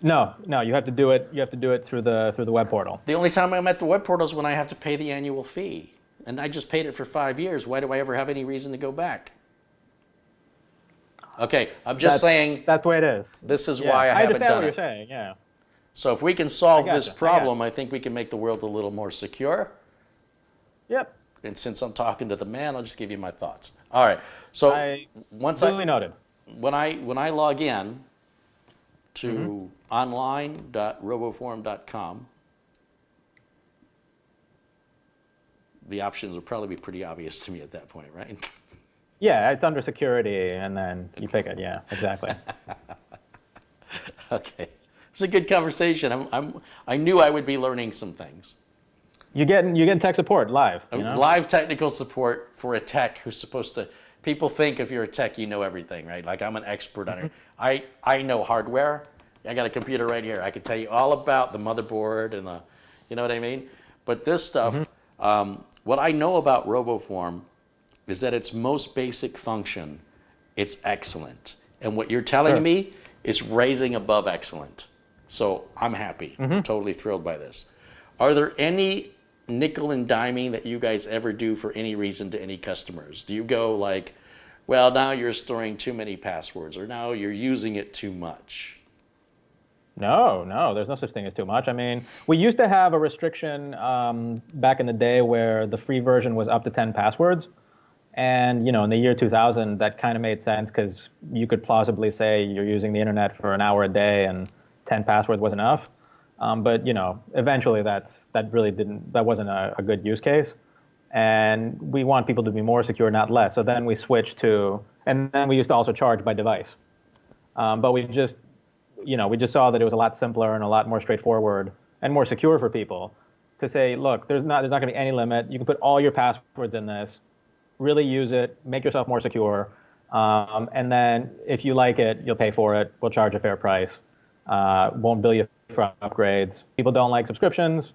No. You have to do it. You have to do it through the web portal. The only time I'm at the web portal is when I have to pay the annual fee. And I just paid it for 5 years. Why do I ever have any reason to go back? Okay, I'm just saying. That's the way it is. This is why I haven't done it. understand what you're saying. Yeah. So if we can solve this gotcha. problem, I think we can make the world a little more secure. Yep. And since I'm talking to the man, I'll just give you my thoughts. All right. So Duly noted. when I log in to online.roboform.com, the options will probably be pretty obvious to me at that point, right? Yeah, it's under security, and then you pick it. Yeah, exactly. Okay. It's a good conversation. I knew I would be learning some things. You get tech support live. You know? Live technical support for a tech who's supposed to. People think if you're a tech, you know everything, right? Like I'm an expert on it. I know hardware. I got a computer right here. I can tell you all about the motherboard and the, you know what I mean? But this stuff, what I know about RoboForm is that its most basic function, it's excellent. And what you're telling me is raising above excellent. So I'm happy. I'm totally thrilled by this. Are there any nickel and diming that you guys ever do for any reason to any customers? Do you go like, well, now you're storing too many passwords, or now you're using it too much? No, there's no such thing as too much. I mean, we used to have a restriction back in the day where the free version was up to 10 passwords. And, in the year 2000, that kind of made sense because you could plausibly say you're using the internet for an hour a day and 10 passwords was enough. But, eventually that wasn't a good use case. And we want people to be more secure, not less. So then we switched to And then we used to also charge by device. But we just saw that it was a lot simpler and a lot more straightforward and more secure for people to say, look, there's not going to be any limit. You can put all your passwords in this, really use it, make yourself more secure. And then if you like it, you'll pay for it. We'll charge a fair price. Won't bill you for upgrades. People don't like subscriptions,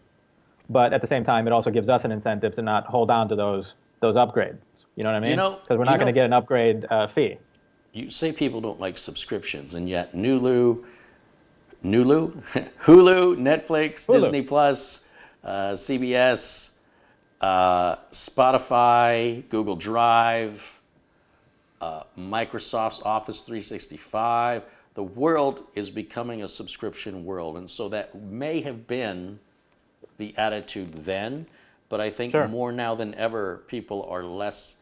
but at the same time, it also gives us an incentive to not hold on to those upgrades. You know what I mean? Because we're not going to get an upgrade fee. You say people don't like subscriptions, and yet Hulu, Netflix, Hulu. Disney Plus, CBS, Spotify, Google Drive, Microsoft's Office 365. The world is becoming a subscription world, and so that may have been the attitude then, but I think more now than ever, people are less.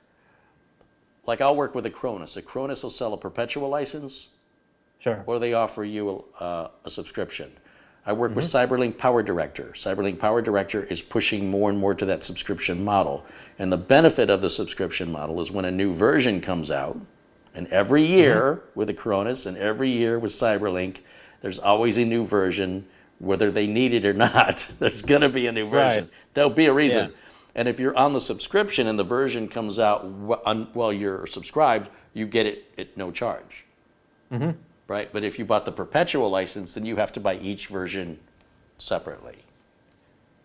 Like I'll work with Acronis. Acronis will sell a perpetual license, or they offer you a subscription. I work with Cyberlink Power Director. Cyberlink Power Director is pushing more and more to that subscription model. And the benefit of the subscription model is when a new version comes out, and every year with Acronis and every year with Cyberlink, there's always a new version, whether they need it or not. There's going to be a new version. There'll be a reason. Yeah. And if you're on the subscription and the version comes out while you're subscribed, you get it at no charge. Right? But if you bought the perpetual license, then you have to buy each version separately.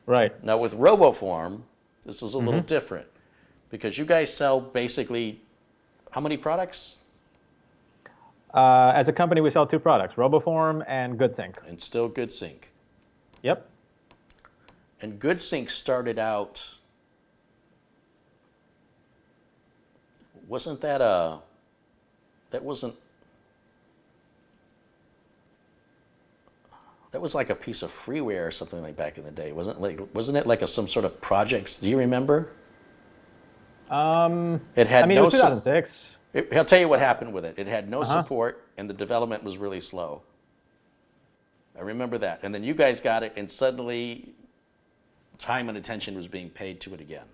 Right. Now with RoboForm, this is a little different because you guys sell basically how many products? As a company, we sell 2 products, RoboForm and GoodSync. And still GoodSync. Yep. And GoodSync started out, wasn't that that was like a piece of freeware or something like back in the day. Wasn't it like some sort of projects? Do you remember? It had it was 2006. I'll tell you what happened with it. It had no support, and the development was really slow. I remember that. And then you guys got it, and suddenly time and attention was being paid to it again.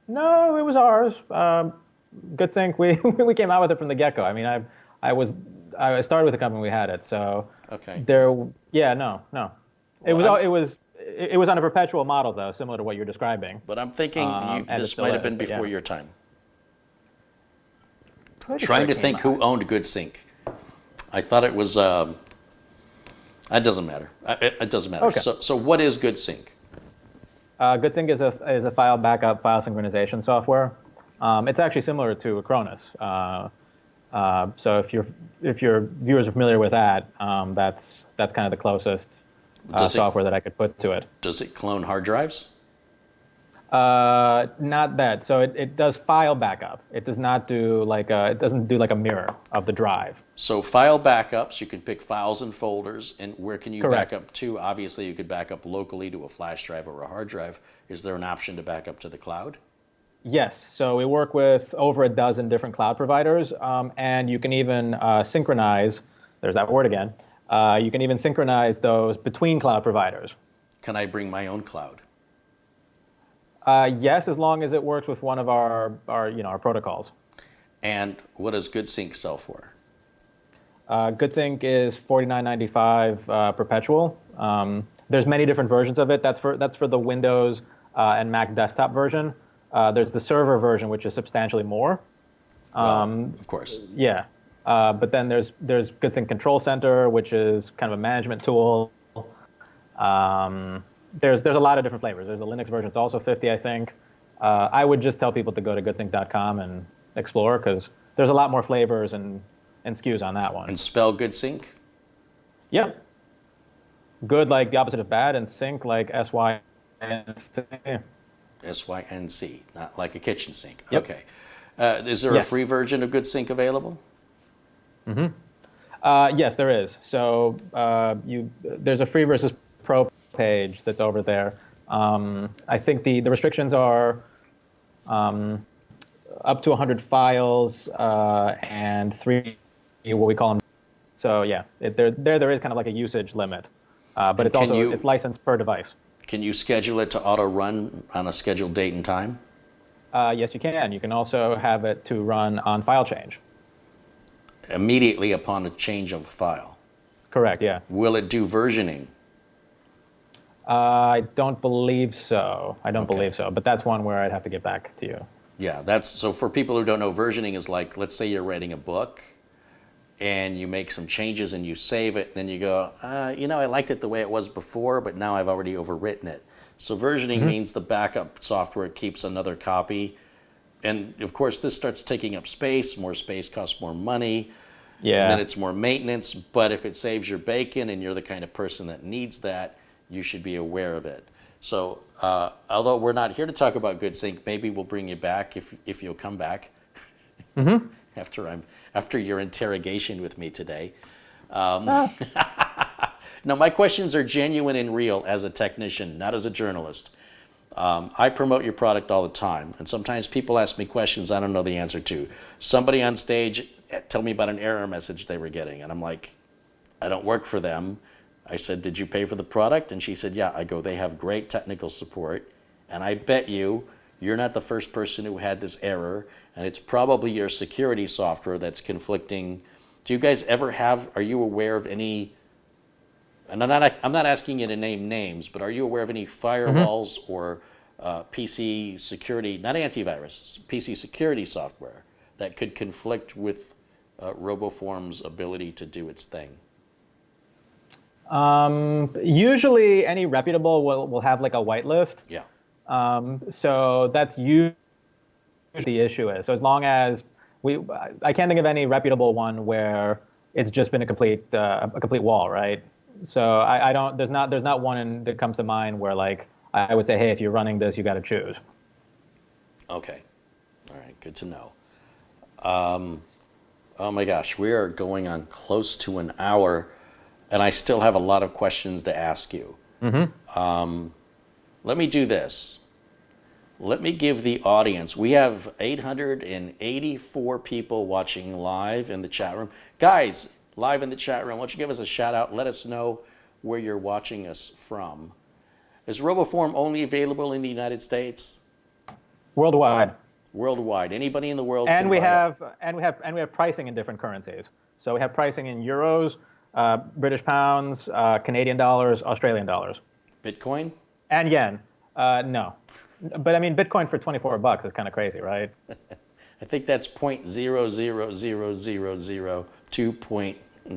No, it was ours. GoodSync, we came out with it from the get-go. I mean, I started with the company, we had it, so no. It was on a perpetual model though, similar to what you're describing. But I'm thinking this might have been before your time. Trying to think who owned GoodSync. I thought it was. It doesn't matter. It doesn't matter. Okay. So what is GoodSync? GoodSync is a file backup, file synchronization software. It's actually similar to Acronis. So if your viewers are familiar with that, that's kind of the closest software that I could put to it. Does it clone hard drives? Not that. So it does file backup. It does not do it doesn't do like a mirror of the drive. So file backups, you can pick files and folders, and where can you Correct. back up to? Obviously, you could back up locally to a flash drive or a hard drive. Is there an option to back up to the cloud? Yes. So we work with over a dozen different cloud providers, and you can even synchronize. There's that word again. You can even synchronize those between cloud providers. Can I bring my own cloud? Yes, as long as it works with one of our protocols. And what does GoodSync sell for? GoodSync is $49.95 perpetual. There's many different versions of it. That's for the Windows and Mac desktop version. There's the server version, which is substantially more. Of course. Yeah, but then there's GoodSync Control Center, which is kind of a management tool. There's a lot of different flavors. There's a Linux version. It's also $50, I think. I would just tell people to go to goodsync.com and explore because there's a lot more flavors and SKUs on that one. And spell GoodSync? Yep. Good like the opposite of bad, and sync like S-Y-N-C. S-Y-N-C, not like a kitchen sink. Yep. Okay. Is there a free version of GoodSync available? Yes, there is. So there's a free versus pro page that's over there. I think the restrictions are up to 100 files and 3 what we call them. So yeah, there is kind of like a usage limit, but it's also it's licensed per device. Can you schedule it to auto run on a scheduled date and time? Yes, you can. You can also have it to run on file change. Immediately upon a change of file. Correct, yeah. Will it do versioning? I don't believe so. I don't Okay. believe so, but that's one where I'd have to get back to you. Yeah, that's so for people who don't know, versioning is like, let's say you're writing a book and you make some changes and you save it, then you go, I liked it the way it was before, but now I've already overwritten it. So versioning means the backup software keeps another copy. And of course, this starts taking up space. More space costs more money. Yeah. And then it's more maintenance. But if it saves your bacon and you're the kind of person that needs that, you should be aware of it. So although we're not here to talk about GoodSync, maybe we'll bring you back if you'll come back after your interrogation with me today. No, my questions are genuine and real as a technician, not as a journalist. I promote your product all the time, and sometimes people ask me questions I don't know the answer to. Somebody on stage tell me about an error message they were getting, and I'm like, I don't work for them. I said, did you pay for the product? And she said, yeah. I go, they have great technical support, and I bet you're not the first person who had this error, and it's probably your security software that's conflicting. Do you guys ever are you aware of any, and I'm not asking you to name names, but are you aware of any firewalls or PC security, not antivirus, PC security software that could conflict with RoboForm's ability to do its thing? Usually, any reputable will have like a whitelist. Yeah. So that's usually the issue is. So as long as I can't think of any reputable one where it's just been a complete wall, right? So I don't. There's not one that comes to mind where like I would say, hey, if you're running this, you got to choose. Okay. All right. Good to know. Oh my gosh, we are going on close to an hour, and I still have a lot of questions to ask you. Let me do this. Let me give the audience, we have 884 people watching live in the chat room. Guys, live in the chat room, why don't you give us a shout out, let us know where you're watching us from. Is RoboForm only available in the United States? Worldwide. Worldwide. Anybody in the world And can we buy have pricing in different currencies. So we have pricing in euros, British pounds, Canadian dollars, Australian dollars. Bitcoin? And yen. No. But I mean, Bitcoin for $24 is kind of crazy, right? I think that's 0.00002 point,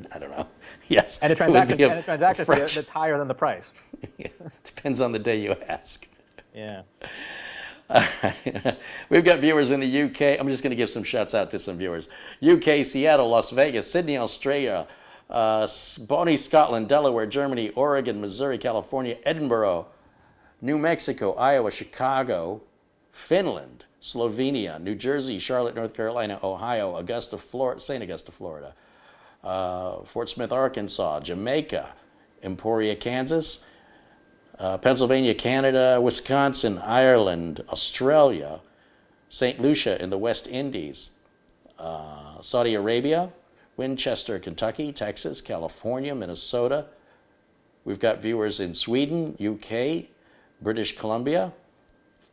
I don't know. Yes. And a transaction fee that's higher than the price. Depends on the day you ask. Yeah. We've got viewers in the UK. I'm just going to give some shouts out to some viewers. UK, Seattle, Las Vegas, Sydney, Australia, Bonnie, Scotland, Delaware, Germany, Oregon, Missouri, California, Edinburgh, New Mexico, Iowa, Chicago, Finland, Slovenia, New Jersey, Charlotte, North Carolina, Ohio, Augusta, Florida, St. Augusta, Florida, Fort Smith, Arkansas, Jamaica, Emporia, Kansas, Pennsylvania, Canada, Wisconsin, Ireland, Australia, St. Lucia in the West Indies, Saudi Arabia, Winchester, Kentucky, Texas, California, Minnesota. We've got viewers in Sweden, UK, British Columbia,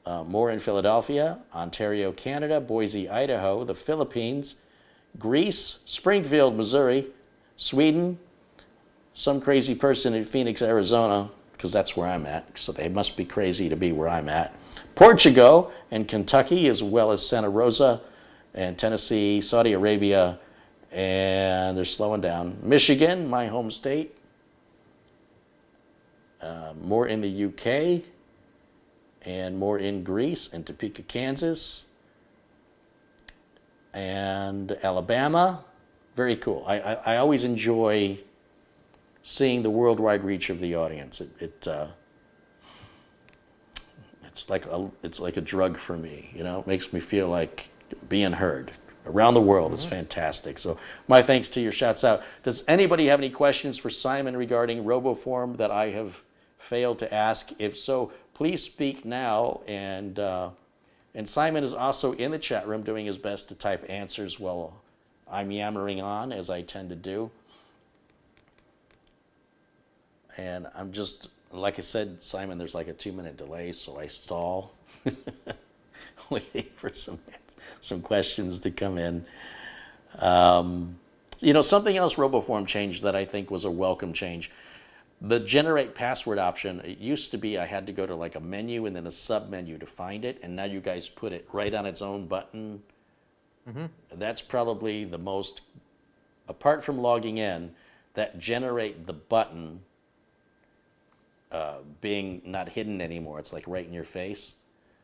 more in Philadelphia, Ontario, Canada, Boise, Idaho, the Philippines, Greece, Springfield, Missouri, Sweden, some crazy person in Phoenix, Arizona, because that's where I'm at, so they must be crazy to be where I'm at. Portugal and Kentucky, as well as Santa Rosa and Tennessee, Saudi Arabia, and they're slowing down. Michigan, my home state. More in the UK, and more in Greece, and Topeka, Kansas, and Alabama. Very cool. I always enjoy seeing the worldwide reach of the audience. It's like a drug for me. It makes me feel like being heard around the world. Is fantastic. So my thanks to your shouts out. Does anybody have any questions for Simon regarding RoboForm that I have failed to ask? If so, please speak now. And Simon is also in the chat room doing his best to type answers while I'm yammering on, as I tend to do. And I'm just, like I said, Simon, there's like a 2-minute delay, so I stall waiting for some questions to come in. Something else RoboForm changed that I think was a welcome change. The generate password option, it used to be I had to go to like a menu and then a sub-menu to find it, and now you guys put it right on its own button. That's probably the most, apart from logging in, that generate the button being not hidden anymore. It's like right in your face.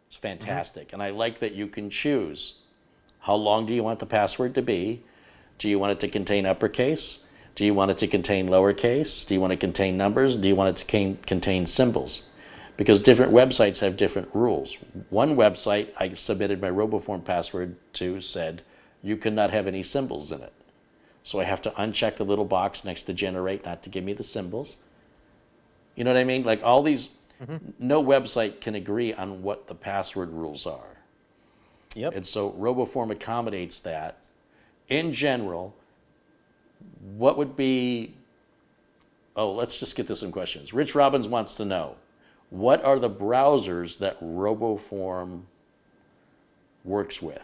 It's fantastic. And I like that you can choose how long do you want the password to be. Do you want it to contain uppercase? Do you want it to contain lowercase? Do you want it to contain numbers? Do you want it to contain symbols? Because different websites have different rules. One website I submitted my RoboForm password to said, you cannot have any symbols in it. So I have to uncheck the little box next to generate not to give me the symbols. You know what I mean? Like all these, no website can agree on what the password rules are. Yep. And so RoboForm accommodates that. In general, what would be, let's just get to some questions. Rich Robbins wants to know, what are the browsers that RoboForm works with?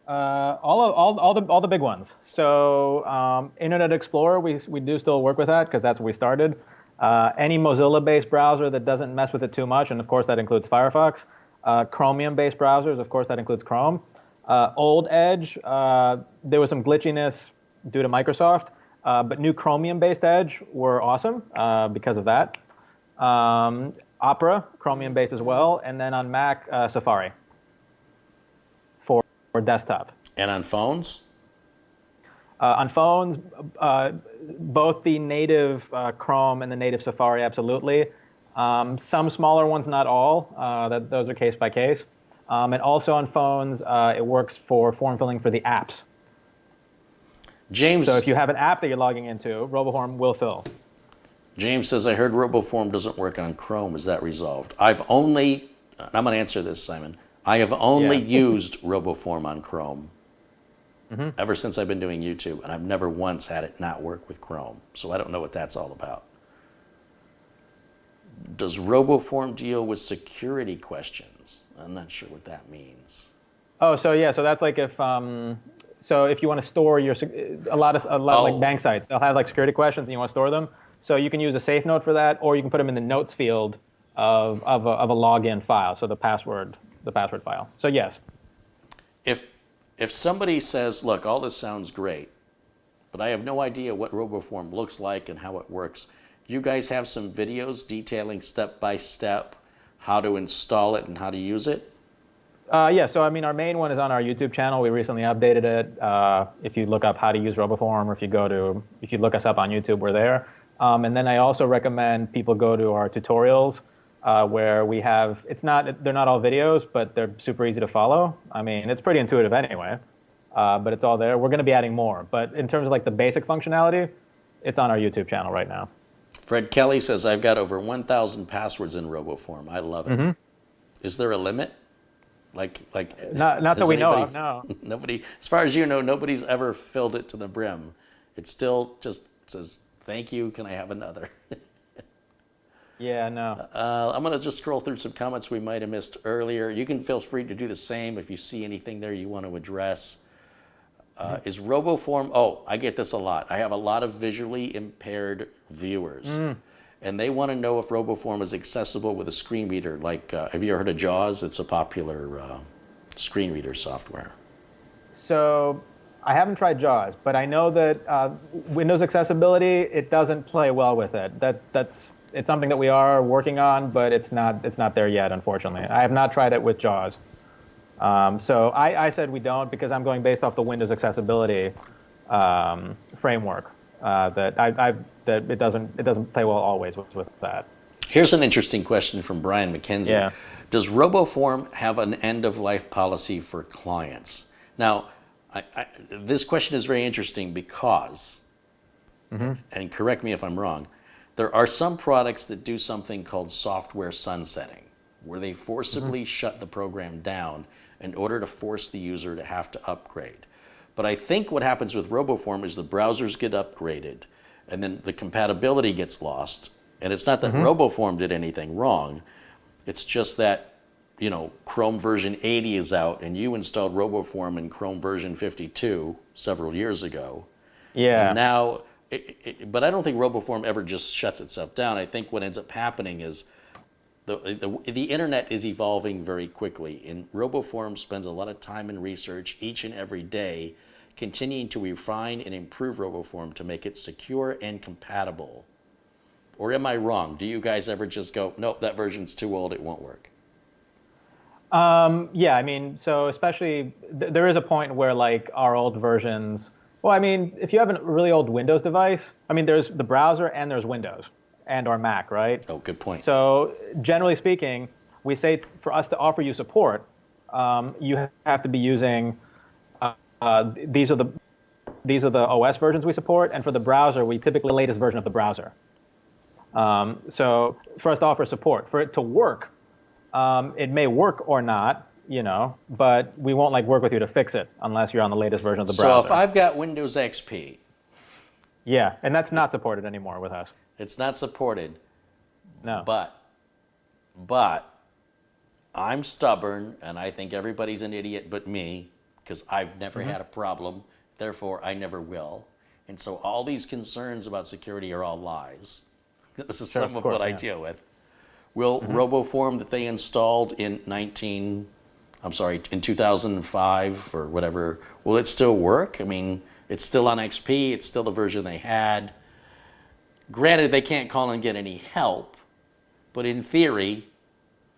All the big ones. So Internet Explorer, we do still work with that because that's where we started. Any Mozilla-based browser that doesn't mess with it too much, and of course that includes Firefox. Chromium-based browsers, of course that includes Chrome. Old Edge, there was some glitchiness due to Microsoft, but new Chromium-based Edge were awesome because of that. Opera, Chromium-based as well, and then on Mac, Safari for desktop. And on phones? On phones, both the native Chrome and the native Safari, absolutely. Some smaller ones, not all. Those are case by case. And also on phones, it works for form filling for the apps. James. So if you have an app that you're logging into, RoboForm will fill. James says, I heard RoboForm doesn't work on Chrome. Is that resolved? I'm going to answer this, Simon. I have only used RoboForm on Chrome ever since I've been doing YouTube, and I've never once had it not work with Chrome. So I don't know what that's all about. Does RoboForm deal with security questions? I'm not sure what that means. Oh, so yeah, so that's like if you want to store your a lot of like bank sites, they'll have like security questions and you want to store them. So you can use a safe note for that, or you can put them in the notes field of a login file, so the password file. So yes. If somebody says, look, all this sounds great, but I have no idea what RoboForm looks like and how it works, you guys have some videos detailing step by step how to install it and how to use it? Yeah, so I mean, our main one is on our YouTube channel. We recently updated it. If you look up how to use RoboForm, or if you look us up on YouTube, we're there. And then I also recommend people go to our tutorials where we have, they're not all videos, but they're super easy to follow. I mean, it's pretty intuitive anyway, but it's all there. We're going to be adding more. But in terms of like the basic functionality, it's on our YouTube channel right now. Fred Kelly says, I've got over 1,000 passwords in RoboForm. I love it. Is there a limit? Like not that we know of, no. Nobody, as far as you know, nobody's ever filled it to the brim. It still just says, thank you, can I have another? Yeah, no. I'm going to just scroll through some comments we might have missed earlier. You can feel free to do the same if you see anything there you want to address. Is RoboForm, I get this a lot. I have a lot of visually impaired viewers. And they want to know if RoboForm is accessible with a screen reader. Like, have you ever heard of JAWS? It's a popular screen reader software. So I haven't tried JAWS, but I know that Windows accessibility, it doesn't play well with it. It's something that we are working on, but it's not there yet, unfortunately. I have not tried it with JAWS. So I said we don't because I'm going based off the Windows accessibility framework. That it doesn't play well always with that. Here's an interesting question from Brian McKenzie. Yeah. Does RoboForm have an end-of-life policy for clients? Now, this question is very interesting because, and correct me if I'm wrong, there are some products that do something called software sunsetting, where they forcibly shut the program down in order to force the user to have to upgrade. But I think what happens with RoboForm is the browsers get upgraded, and then the compatibility gets lost. And it's not that RoboForm did anything wrong. It's just that Chrome version 80 is out, and you installed RoboForm in Chrome version 52 several years ago. Yeah. And now, but I don't think RoboForm ever just shuts itself down. I think what ends up happening is the internet is evolving very quickly, and RoboForm spends a lot of time and research each and every day, continuing to refine and improve RoboForm to make it secure and compatible. Or am I wrong? Do you guys ever just go, nope, that version's too old, it won't work? Yeah, I mean, so especially there is a point where like our old versions. Well, I mean, if you have a really old Windows device, I mean, there's the browser and there's Windows and our Mac, right? Oh, good point. So generally speaking, we say for us to offer you support, you have to be using these are the OS versions we support, and for the browser, we typically the latest version of the browser. So for us to offer support, for it to work, it may work or not, but we won't like work with you to fix it unless you're on the latest version of the browser. So if I've got Windows XP, yeah, and that's not supported anymore with us. it's not supported, No. but I'm stubborn, and I think everybody's an idiot but me, because I've never had a problem, therefore I never will. And so all these concerns about security are all lies. This is some of what I deal with. Will RoboForm that they installed in 2005 or whatever, will it still work? I mean, it's still on XP, it's still the version they had. Granted, they can't call and get any help, but in theory...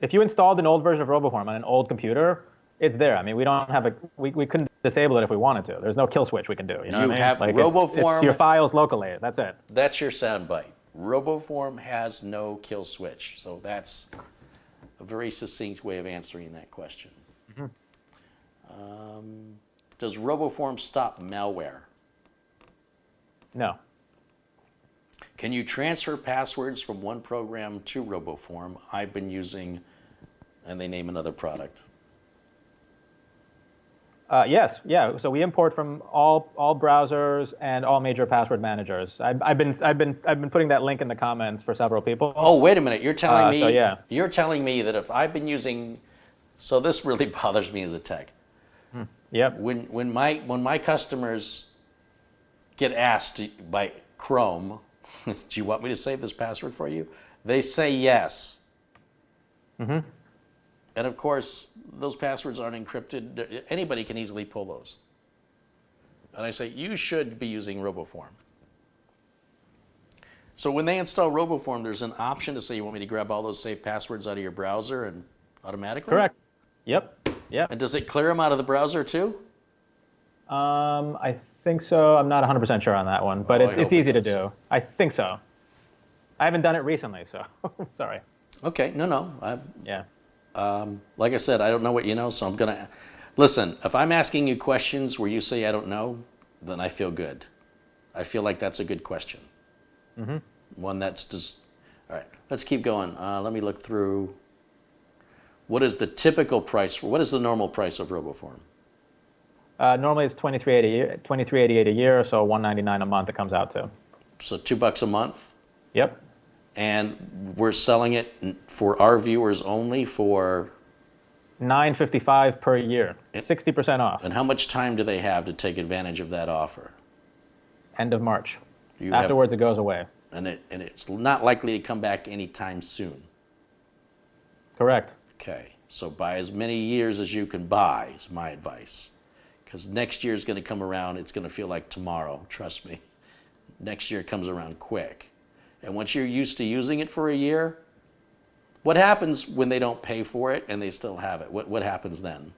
If you installed an old version of RoboForm on an old computer, it's there. I mean, we don't have we couldn't disable it if we wanted to. There's no kill switch we can do. You know what I mean? have like RoboForm... it's your files locally, that's it. That's your soundbite. RoboForm has no kill switch, so that's a very succinct way of answering that question. Does RoboForm stop malware? No. Can you transfer passwords from one program to RoboForm? I've been using, and they name another product. Yes, yeah. So we import from all browsers and all major password managers. I've been putting that link in the comments for several people. Oh, wait a minute. You're telling me You're telling me that if I've been using, so this really bothers me as a tech. Yep. When my customers get asked by Chrome, do you want me to save this password for you? They say yes. And of course, those passwords aren't encrypted. Anybody can easily pull those. And I say, you should be using RoboForm. So when they install RoboForm, there's an option to say, you want me to grab all those saved passwords out of your browser and automatically? Correct. Yep. And does it clear them out of the browser too? I think so. I'm not 100% sure on that one, but it's easy to do. I think so. I haven't done it recently, so sorry. Okay, no. Yeah. Like I said, I don't know what you know, so I'm going to... Listen, if I'm asking you questions where you say I don't know, then I feel good. I feel like that's a good question. One that's just... All right, let's keep going. Let me look through. What is the typical price? What is the normal price of RoboForm? Normally it's $23.88 a year, so $199 a month it comes out to. So $2 a month? Yep. And we're selling it for our viewers only for $9.55 per year, 60% off. And how much time do they have to take advantage of that offer? End of March. Afterwards, it goes away. And it's not likely to come back anytime soon. Correct. Okay, so buy as many years as you can buy is my advice. Because next year is going to come around, it's going to feel like tomorrow, trust me. Next year comes around quick. And once you're used to using it for a year, what happens when they don't pay for it and they still have it? What happens then?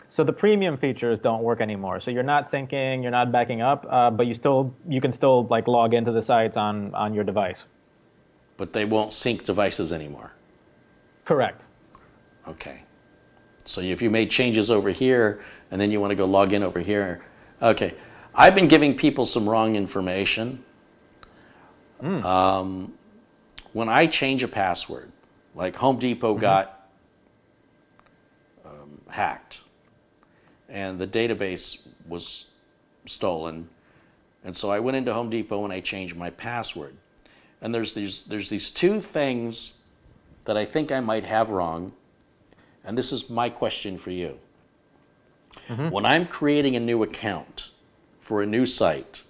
So the premium features don't work anymore. So you're not syncing, you're not backing up, but you can still like log into the sites on your device. But they won't sync devices anymore. Correct. Okay. So if you made changes over here and then you want to go log in over here, okay. I've been giving people some wrong information. When I change a password, like Home Depot got hacked and the database was stolen, and so I went into Home Depot and I changed my password. And there's these two things that I think I might have wrong, and this is my question for you. When I'm creating a new account for a new site,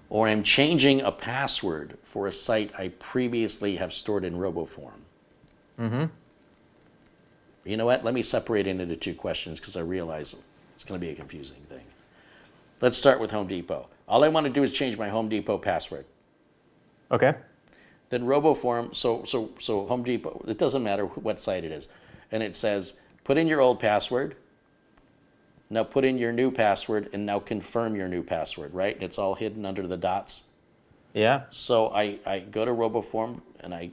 or I'm changing a password for a site I previously have stored in RoboForm. You know what? Let me separate it into two questions because I realize it's going to be a confusing thing. Let's start with Home Depot. All I want to do is change my Home Depot password. Okay. Then RoboForm, so Home Depot, it doesn't matter what site it is. And it says, put in your old password. Now put in your new password and now confirm your new password, right? It's all hidden under the dots. Yeah. So I go to RoboForm and I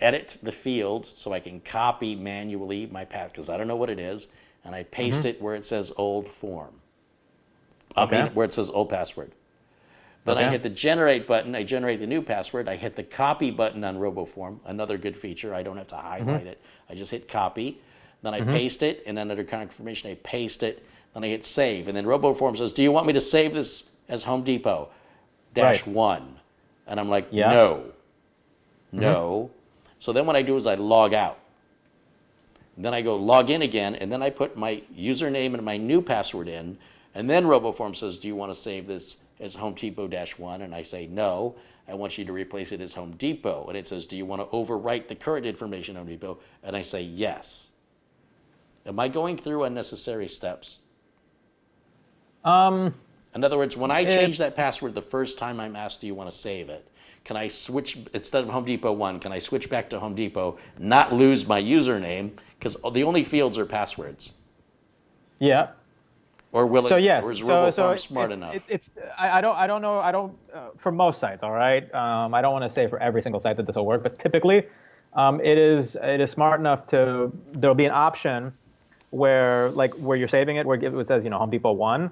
edit the field so I can copy manually my path because I don't know what it is, and I paste it where it says old form. I mean, where it says old password. Then I hit the generate button, I generate the new password, I hit the copy button on RoboForm, another good feature, I don't have to highlight it. I just hit copy, then I paste it, and then under confirmation I paste it, then I hit save, and then RoboForm says, do you want me to save this as Home Depot -1? And I'm like, no. No. So then what I do is I log out. Then I go log in again, and then I put my username and my new password in, and then RoboForm says, do you want to save this as Home Depot -1? And I say, no, I want you to replace it as Home Depot. And it says, do you want to overwrite the current information Home Depot? And I say, yes. Am I going through unnecessary steps? In other words, when I change that password the first time I'm asked, do you want to save it? Can I switch, instead of Home Depot 1, can I switch back to Home Depot, not lose my username? Because the only fields are passwords. Yeah. Or will it? So yes. Or is RoboForm smart it's, enough? I don't know. For most sites, all right. I don't want to say for every single site that this will work, but typically, it is smart enough to. There'll be an option where you're saving it, where it says Home Depot 1.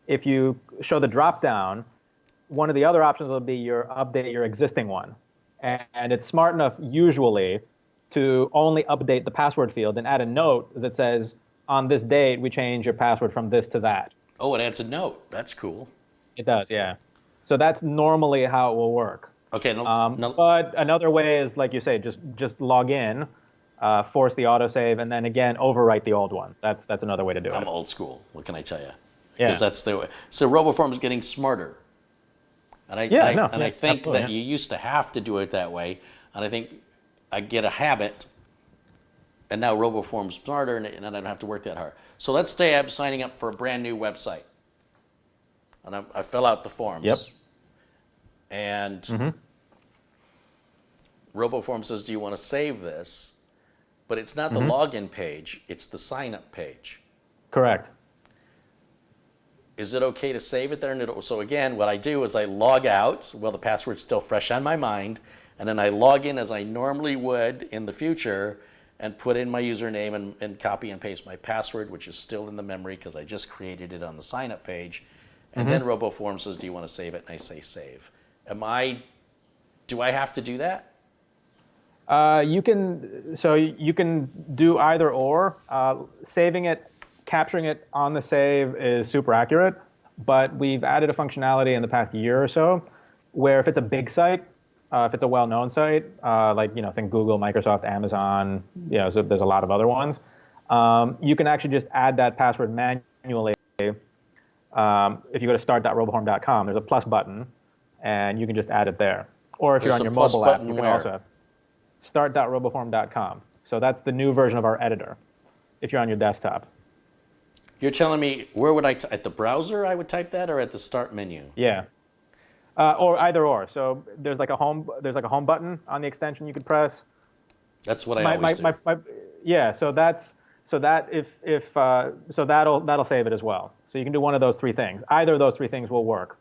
If you show the drop down, one of the other options will be update your existing one, and it's smart enough usually to only update the password field and add a note that says, on this date, we change your password from this to that. Oh, it adds a note. That's cool. It does, yeah. So that's normally how it will work. Okay. But another way is, like you say, just log in, force the autosave, and then again overwrite the old one. That's another way to do it. I'm old school. What can I tell you? Yeah. Because that's the way. So RoboForm is getting smarter. And I think that you used to have to do it that way, and I think I get a habit, and now RoboForm's smarter, and I don't have to work that hard. So let's say I'm signing up for a brand new website, and I fill out the forms. Yep. And RoboForm says, do you want to save this? But it's not the login page, it's the sign-up page. Correct. Is it okay to save it there? And so again, what I do is I log out, well, the password's still fresh on my mind, and then I log in as I normally would in the future and put in my username and copy and paste my password, which is still in the memory because I just created it on the sign-up page. And then RoboForm says, do you want to save it? And I say save. Do I have to do that? You can do either or. Saving it, capturing it on the save is super accurate, but we've added a functionality in the past year or so where if it's a big site, if it's a well-known site, think Google, Microsoft, Amazon, so there's a lot of other ones, you can actually just add that password manually. If you go to start.roboform.com, there's a plus button, and you can just add it there. Or if you're on your mobile app, you can also start.roboform.com. So that's the new version of our editor if you're on your desktop. You're telling me, where would at the browser I would type that, or at the start menu? Yeah. Or either or. So there's like a home button on the extension you could press. That's what I always do. Yeah. So that'll save it as well. So you can do one of those three things. Either of those three things will work.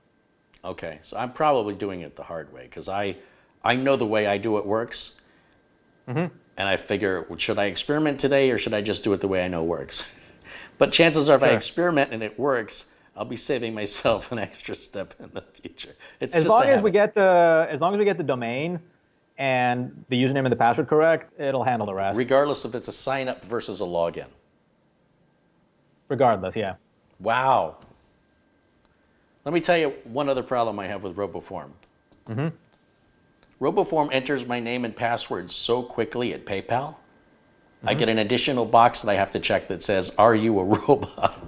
Okay. So I'm probably doing it the hard way because I know the way I do it works. And I figure, should I experiment today or should I just do it the way I know works? But chances are, if I experiment and it works, I'll be saving myself an extra step in the future. As long as we get the domain and the username and the password correct, it'll handle the rest. Regardless if it's a sign up versus a login. Regardless, yeah. Wow. Let me tell you one other problem I have with RoboForm. RoboForm enters my name and password so quickly at PayPal. I get an additional box that I have to check that says, "Are you a robot?"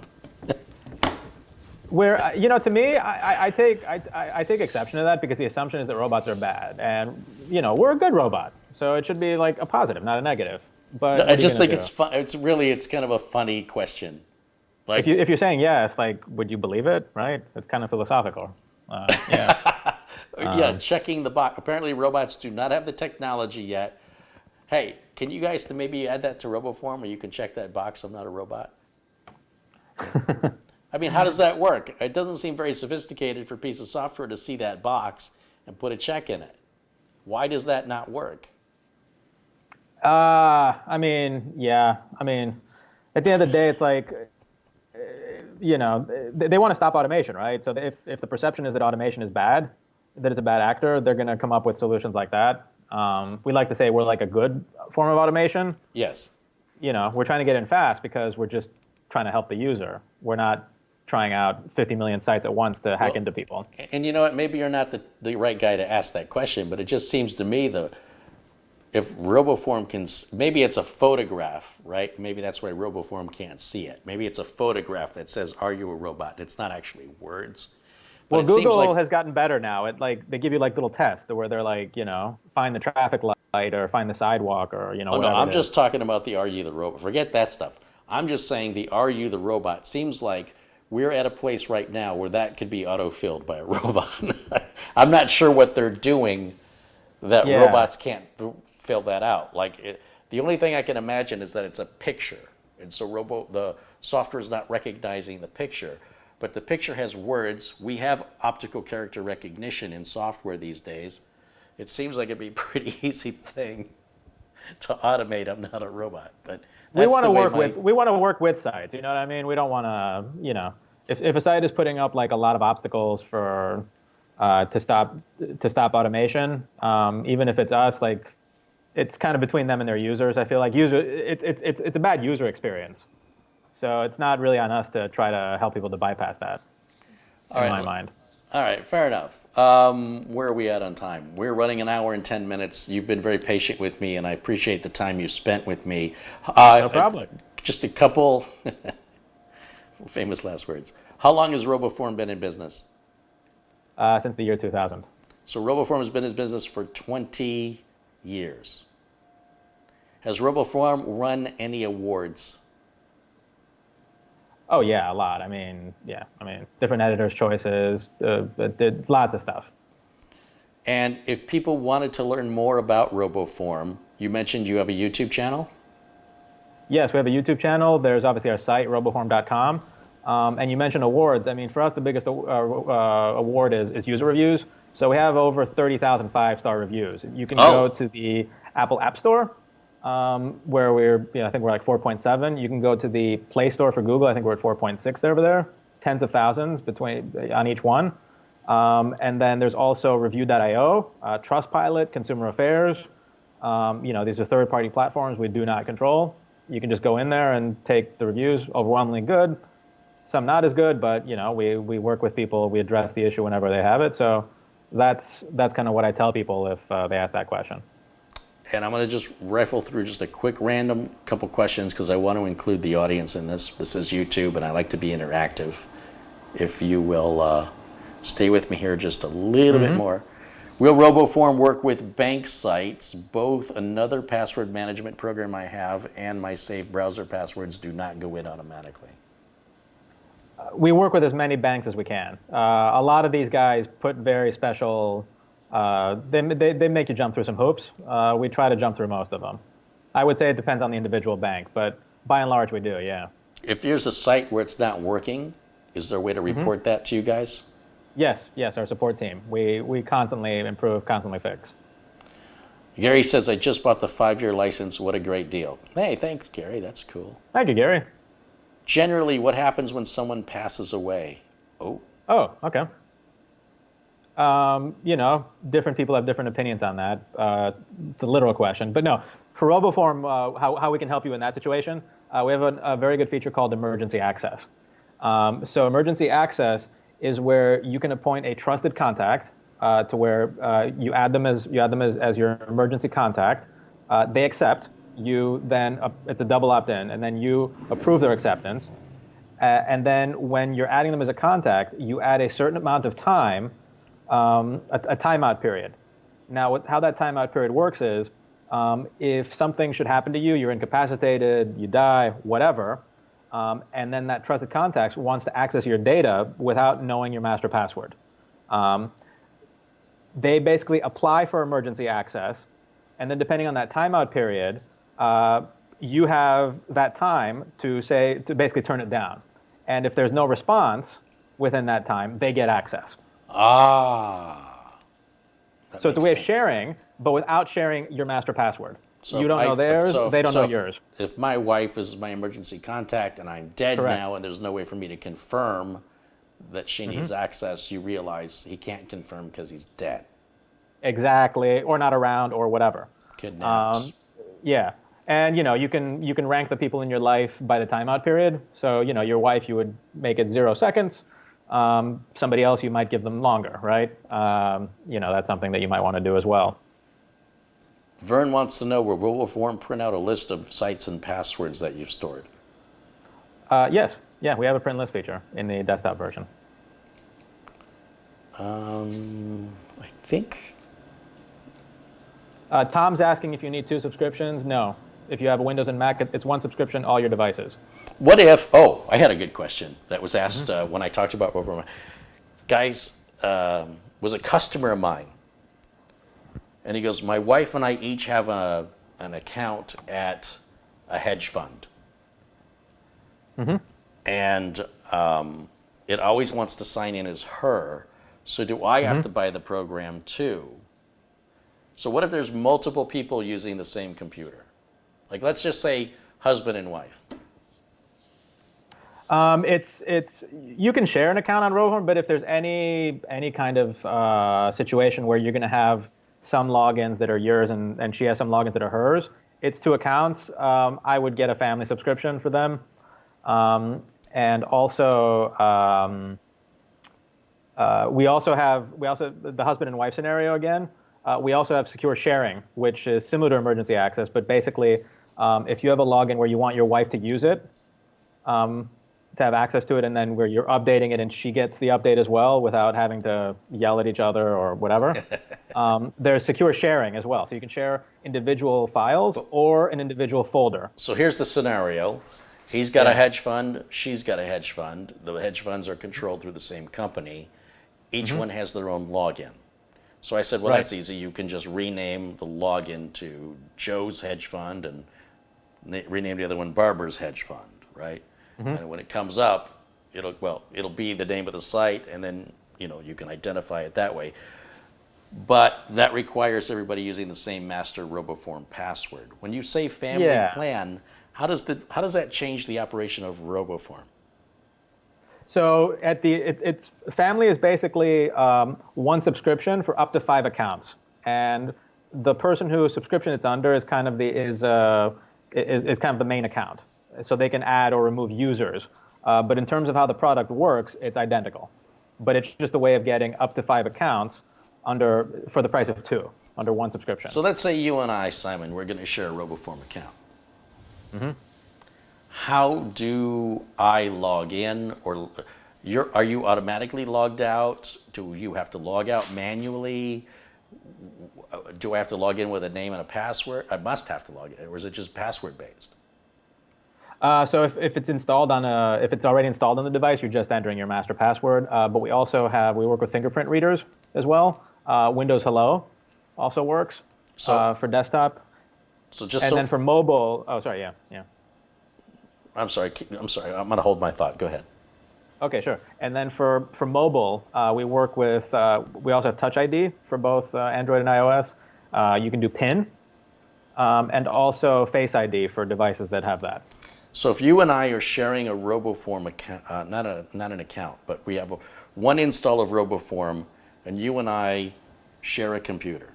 Where to me, I take exception to that because the assumption is that robots are bad, and we're a good robot, so it should be like a positive, not a negative. But I just think it's fun. It's kind of a funny question. Like, if you're saying yes, like, would you believe it? Right? It's kind of philosophical. Yeah. yeah, checking the box. Apparently, robots do not have the technology yet. Hey, can you guys maybe add that to RoboForm where you can check that box? I'm not a robot. I mean, how does that work? It doesn't seem very sophisticated for a piece of software to see that box and put a check in it. Why does that not work? I mean, yeah. I mean, at the end of the day, it's like, they want to stop automation, right? So if the perception is that automation is bad, that it's a bad actor, they're going to come up with solutions like that. We like to say we're like a good form of automation. Yes. We're trying to get in fast because we're just trying to help the user. We're not trying out 50 million sites at once to hack into people. And you know what? Maybe you're not the right guy to ask that question, but it just seems to me if RoboForm can, maybe it's a photograph, right? Maybe that's why RoboForm can't see it. Maybe it's a photograph that says, "Are you a robot?" It's not actually words. But well, Google has gotten better now. They give you like little tests where they're like, find the traffic light or find the sidewalk or Oh no, I'm just talking about the "Are you the robot?" Forget that stuff. I'm just saying the "Are you the robot?" seems like we're at a place right now where that could be auto-filled by a robot. I'm not sure what they're doing that robots can't fill that out. The only thing I can imagine is that it's a picture, and so the software is not recognizing the picture, but the picture has words. We have optical character recognition in software these days. It seems like it'd be a pretty easy thing to automate. I'm not a robot, but we want to work with sites. You know what I mean? We don't want to, if a site is putting up like a lot of obstacles for to stop automation, even if it's us, like it's kind of between them and their users. I feel like it's a bad user experience, so it's not really on us to try to help people to bypass that. In my mind. All right, fair enough. Where are we at on time? We're running an hour and 10 minutes. You've been very patient with me, and I appreciate the time you spent with me. No problem. Just a couple famous last words. How long has RoboForm been in business? Since the year 2000. So RoboForm has been in business for 20 years. Has RoboForm run any awards? Oh yeah, a lot. I mean, different editors' choices, lots of stuff. And if people wanted to learn more about RoboForm, you mentioned you have a YouTube channel? Yes, we have a YouTube channel. There's obviously our site, roboform.com. And you mentioned awards. I mean, for us, the biggest award is user reviews. So we have over 30,000 five-star reviews. You can go to the Apple App Store, where I think we're like 4.7. You can go to the Play Store for Google. I think we're at 4.6 over there. Tens of thousands on each one. And then there's also Review.io, Trustpilot, Consumer Affairs. These are third-party platforms we do not control. You can just go in there and take the reviews, overwhelmingly good. Some not as good, but we work with people. We address the issue whenever they have it. So that's kind of what I tell people if they ask that question. And I'm going to just rifle through just a quick random couple questions because I want to include the audience in this. This is YouTube, and I like to be interactive. If you will stay with me here just a little bit more. Will RoboForm work with bank sites? Both another password management program I have and my saved browser passwords do not go in automatically. We work with as many banks as we can. A lot of these guys put very special, they make you jump through some hoops. We try to jump through most of them. I would say it depends on the individual bank, but by and large we do, yeah. If there's a site where it's not working, is there a way to report that to you guys? Yes, our support team. We constantly improve, constantly fix. Gary says, I just bought the 5-year license. What a great deal. Hey, thanks, Gary. That's cool. Thank you, Gary. Generally, what happens when someone passes away? Oh, okay. Different people have different opinions on that. It's a literal question. But no, for RoboForm, how we can help you in that situation, we have a very good feature called emergency access. So emergency access is where you can appoint a trusted contact to where you add them as your emergency contact. They accept, you then, it's a double opt-in, and then you approve their acceptance. And then when you're adding them as a contact, you add a certain amount of time, a timeout period. Now, how that timeout period works is, if something should happen to you, you're incapacitated, you die, whatever, and then that trusted contact wants to access your data without knowing your master password. They basically apply for emergency access, and then depending on that timeout period, you have that time to basically turn it down. And if there's no response within that time, they get access. Ah. So it's a way of sharing, but without sharing your master password. So you don't know theirs, they don't know yours. If my wife is my emergency contact and I'm dead Correct. now and there's no way for me to confirm that she needs access, you realize he can't confirm because he's dead. Exactly, or not around, or whatever. Kidnapped. Yeah, and you can rank the people in your life by the timeout period. So your wife, you would make it 0 seconds. Somebody else, you might give them longer, right? That's something that you might want to do as well. Vern wants to know, will RoboForm print out a list of sites and passwords that you've stored? Yes, yeah, we have a print list feature in the desktop version. I think. Tom's asking if you need 2 subscriptions. No. If you have a Windows and Mac, it's 1 subscription, all your devices. What if, I had a good question that was asked when I talked about RoboForm. Guys, was a customer of mine. And he goes, my wife and I each have an account at a hedge fund. And it always wants to sign in as her. So do I have to buy the program too? So what if there's multiple people using the same computer? Like, let's just say husband and wife. You can share an account on RoboForm, but if there's any kind of situation where you're going to have some logins that are yours and she has some logins that are hers, it's 2 accounts. I would get a family subscription for them. And also, we also the husband and wife scenario again. We also have secure sharing, which is similar to emergency access, but basically, if you have a login where you want your wife to use it, to have access to it, and then where you're updating it and she gets the update as well without having to yell at each other or whatever, there's secure sharing as well. So you can share individual files or an individual folder. So here's the scenario. He's got a hedge fund, she's got a hedge fund. The hedge funds are controlled through the same company. Each one has their own login. So I said, well, that's easy. You can just rename the login to Joe's hedge fund and rename the other one Barbara's hedge fund, right? And when it comes up, it'll be the name of the site, and then you can identify it that way. But that requires everybody using the same master RoboForm password. When you say family plan, how does that change the operation of RoboForm? So it's family is basically 1 subscription for up to 5 accounts, and the person whose subscription it's under is kind of the main account. So they can add or remove users, but in terms of how the product works, it's identical. But it's just a way of getting up to 5 accounts for the price of 2 under 1 subscription. So let's say you and I, Simon, we're going to share a RoboForm account. How do I log in, or are you automatically logged out? Do you have to log out manually? Do I have to log in with a name and a password? I must have to log in, or is it just password based? So if it's installed if it's already installed on the device, you're just entering your master password. But we work with fingerprint readers as well. Windows Hello also works for desktop. Then for mobile, yeah. I'm sorry. I'm going to hold my thought. Go ahead. Okay, sure. And then for mobile, we work with, we also have Touch ID for both Android and iOS. You can do PIN, and also Face ID for devices that have that. So if you and I are sharing a RoboForm account, not an account, but we have one install of RoboForm, and you and I share a computer.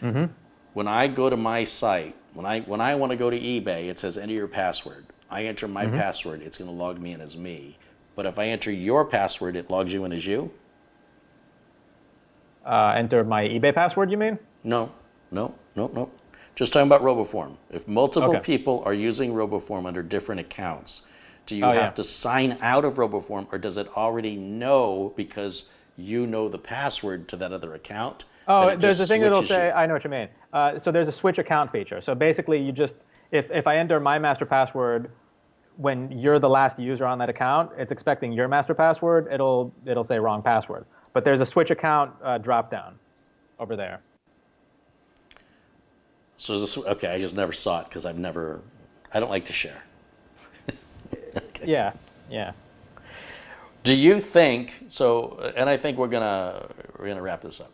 When I go to my site, when I want to go to eBay, it says enter your password. I enter my password, it's going to log me in as me. But if I enter your password, it logs you in as you? Enter my eBay password, you mean? No. Just talking about RoboForm. If multiple Okay. people are using RoboForm under different accounts, do you Oh, have yeah. to sign out of RoboForm, or does it already know because you know the password to that other account? That Oh, it there's a just thing that'll switches say, you? I know what you mean. So there's a switch account feature. So basically, you just, if I enter my master password when you're the last user on that account, it's expecting your master password. It'll say wrong password. But there's a switch account drop down over there. So is this, okay, I just never saw it because I don't like to share. Yeah, yeah. Do you think, so, and I think we're gonna wrap this up.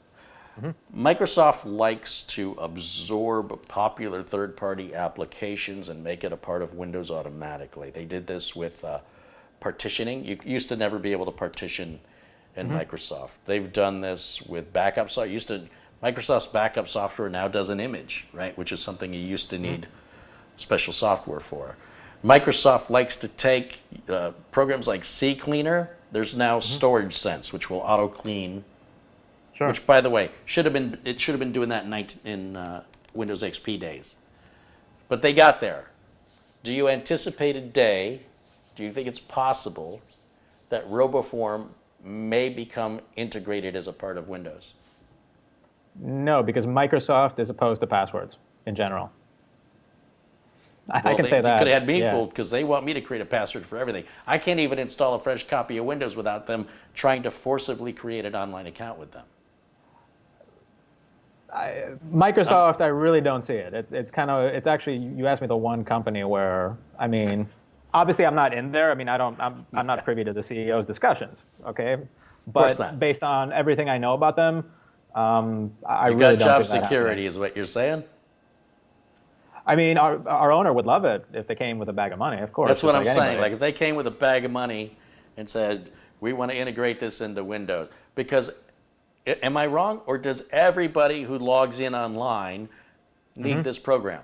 Microsoft likes to absorb popular third-party applications and make it a part of Windows automatically. They did this with partitioning. You used to never be able to partition in Microsoft. They've done this with backup. So Microsoft's backup software now does an image, right? Which is something you used to need special software for. Microsoft likes to take programs like CCleaner. There's now Storage Sense, which will auto clean. Sure. Which, by the way, should have been doing that in Windows XP days. But they got there. Do you anticipate a day? Do you think it's possible that RoboForm may become integrated as a part of Windows? No, because Microsoft is opposed to passwords in general. I can say that. You could have had me yeah. fooled because they want me to create a password for everything. I can't even install a fresh copy of Windows without them trying to forcibly create an online account with them. Microsoft, I really don't see it. It's actually, you asked me the one company where, I mean, obviously I'm not in there. I mean, I'm not privy to the CEO's discussions, okay? course But not. based on everything I know about them, I You really got don't job see that security, happening. is what you're saying? I mean, our owner would love it if they came with a bag of money, of course. That's what just I'm like saying. anybody. Like if they came with a bag of money and said, we want to integrate this into Windows. Because, am I wrong? Or does everybody who logs in online need this program?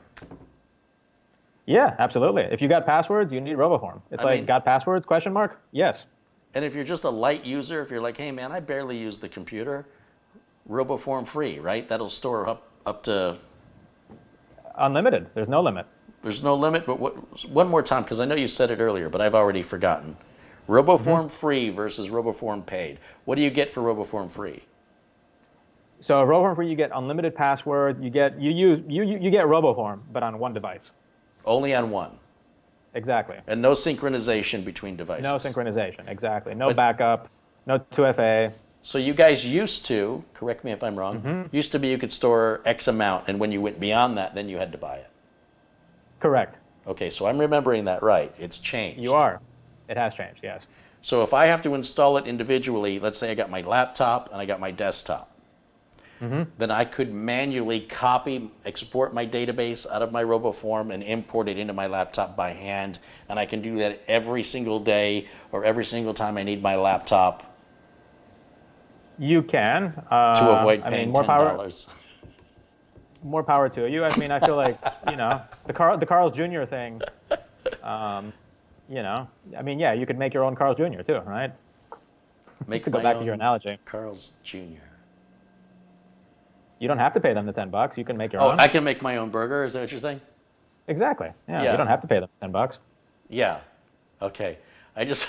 Yeah, absolutely. If you got passwords, you need RoboForm. It's I like, mean- got passwords, question mark? Yes. And if you're just a light user, if you're like, hey man, I barely use the computer, roboformfree, right? That'll store up to, Unlimited, there's no limit. there's no limit, but one more time, because I know you said it earlier, but I've already forgotten. RoboForm free versus RoboForm paid. What do you get for RoboForm free? So RoboForm free, you get unlimited passwords. You get RoboForm, but on one device. Only on one. Exactly. And no synchronization between devices. No synchronization. Exactly. No backup. No 2FA. So you guys used to, correct me if I'm wrong, used to be you could store X amount, and when you went beyond that, then you had to buy it. Correct. Okay, so I'm remembering that right. It's changed. You are. It has changed. Yes. So if I have to install it individually, let's say I got my laptop and I got my desktop, then I could manually export my database out of my RoboForm and import it into my laptop by hand, and I can do that every single day or every single time I need my laptop You can. to avoid I paying mean, $10. More power to you. I mean, I feel like, the Carl's Jr. thing, I mean, yeah, you could make your own Carl's Jr. too, right? Make To go my back to your own analogy. Carl's Jr. You don't have to pay them the $10. You can make your Oh, own. I can make my own burger, is that what you're saying? Exactly. Yeah, Yeah. you don't have to pay them $10. Yeah. Okay. I just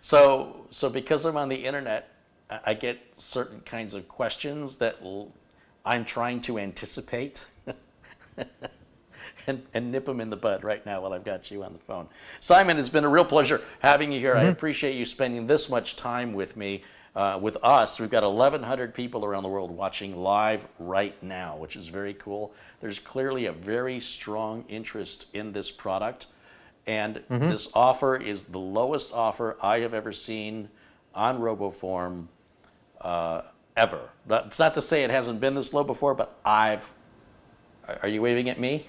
so because I'm on the internet, I get certain kinds of questions that I'm trying to anticipate and nip them in the bud right now while I've got you on the phone. Simon, it's been a real pleasure having you here. I appreciate you spending this much time with me. With us, we've got 1,100 people around the world watching live right now, which is very cool. There's clearly a very strong interest in this product, and this offer is the lowest offer I have ever seen on RoboForm ever. But it's not to say it hasn't been this low before, but Are you waving at me?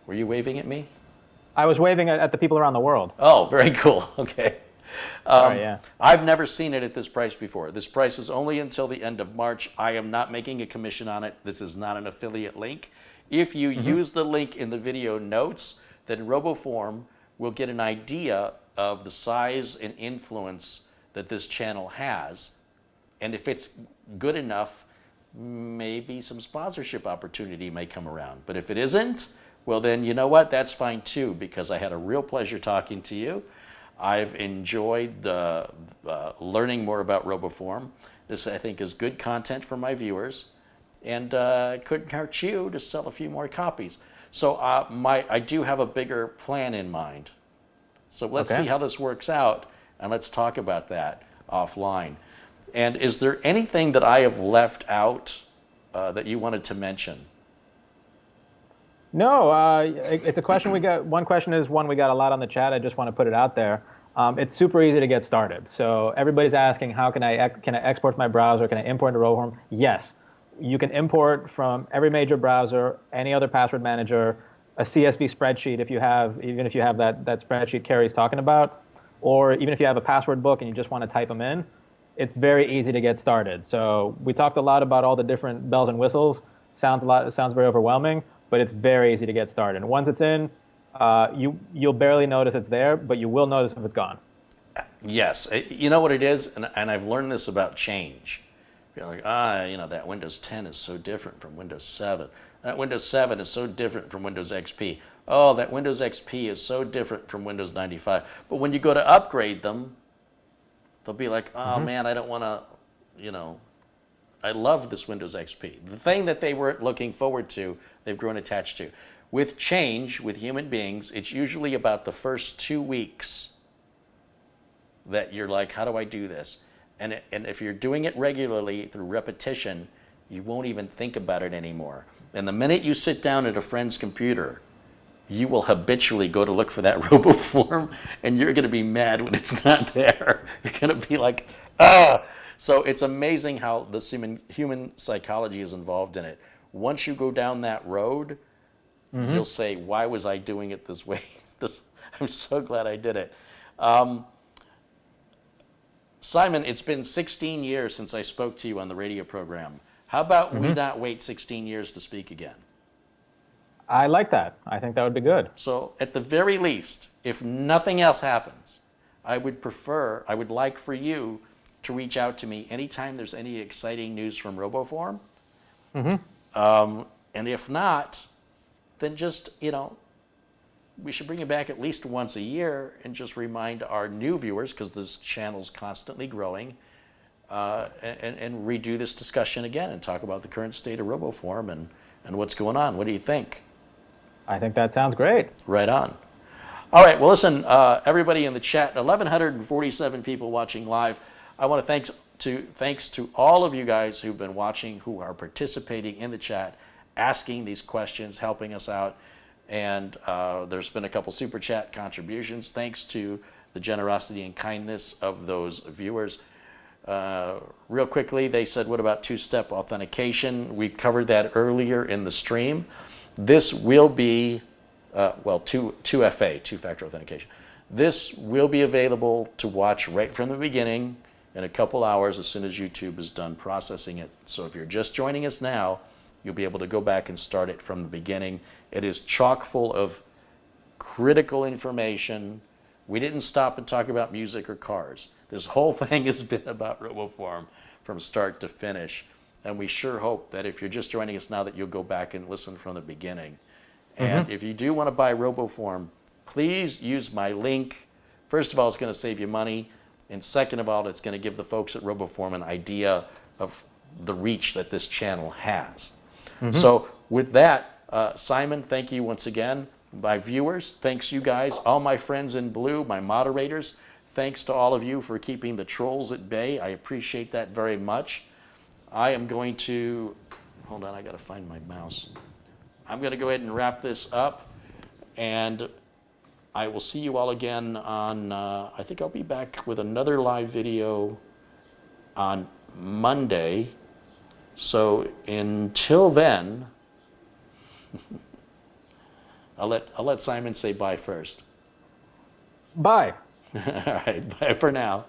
Were you waving at me? I was waving at the people around the world. Oh, very cool. Okay. Sorry, yeah. I've never seen it at this price before. This price is only until the end of March. I am not making a commission on it. This is not an affiliate link. If you use the link in the video notes, then RoboForm will get an idea of the size and influence that this channel has. And if it's good enough maybe some sponsorship opportunity may come around. But if it isn't, well then, you know what? That's fine too, because I had a real pleasure talking to you. I've enjoyed learning more about RoboForm. This, I think, is good content for my viewers, and couldn't hurt you to sell a few more copies. So I do have a bigger plan in mind. So let's see how this works out, and let's talk about that offline. And is there anything that I have left out that you wanted to mention? No, it's a question we got. One question is one we got a lot on the chat. I just want to put it out there. It's super easy to get started. So everybody's asking, how can I export to my browser? Can I import into RoboForm? Yes, you can import from every major browser, any other password manager, a CSV spreadsheet even if you have that spreadsheet Carey's talking about, or even if you have a password book and you just want to type them in. It's very easy to get started. So we talked a lot about all the different bells and whistles. Sounds very overwhelming, but it's very easy to get started. And once it's in, you'll barely notice it's there, but you will notice if it's gone. Yes, you know what it is, and I've learned this about change. You're like, that Windows 10 is so different from Windows 7. That Windows 7 is so different from Windows XP. Oh, that Windows XP is so different from Windows 95. But when you go to upgrade them, they'll be like, oh man, I don't want to, I love this Windows XP. The thing that they were looking forward to, they've grown attached to. With change, with human beings, it's usually about the first 2 weeks that you're like, how do I do this? And if you're doing it regularly through repetition, you won't even think about it anymore. And the minute you sit down at a friend's computer, you will habitually go to look for that RoboForm, and you're going to be mad when it's not there. You're going to be like, ah! So it's amazing how the human psychology is involved in it. Once you go down that road, you'll say, why was I doing it this way? I'm so glad I did it. Simon, it's been 16 years since I spoke to you on the radio program. How about we not wait 16 years to speak again? I like that. I think that would be good. So at the very least, if nothing else happens, I would like for you to reach out to me anytime there's any exciting news from RoboForm. And if not, then just, we should bring it back at least once a year and just remind our new viewers, because this channel's constantly growing, and redo this discussion again and talk about the current state of RoboForm and what's going on. What do you think? I think that sounds great. Right on. All right, well, listen, everybody in the chat, 1,147 people watching live. I want to thanks to all of you guys who've been watching, who are participating in the chat, asking these questions, helping us out. And there's been a couple super chat contributions. Thanks to the generosity and kindness of those viewers. Real quickly, they said, what about two-step authentication? We covered that earlier in the stream. This will be, 2FA, two-factor authentication. This will be available to watch right from the beginning in a couple hours as soon as YouTube is done processing it. So if you're just joining us now, you'll be able to go back and start it from the beginning. It is chock full of critical information. We didn't stop and talk about music or cars. This whole thing has been about RoboForm from start to finish. And we sure hope that if you're just joining us now that you'll go back and listen from the beginning. And if you do want to buy RoboForm, please use my link. First of all, it's going to save you money. And second of all, it's going to give the folks at RoboForm an idea of the reach that this channel has. So with that, Simon, thank you once again. My viewers, thanks you guys. All my friends in blue, my moderators, thanks to all of you for keeping the trolls at bay. I appreciate that very much. I am going to, hold on, I got to find my mouse. I'm going to go ahead and wrap this up, and I will see you all again on, I think I'll be back with another live video on Monday. So until then, I'll let Simon say bye first. Bye. All right, bye for now.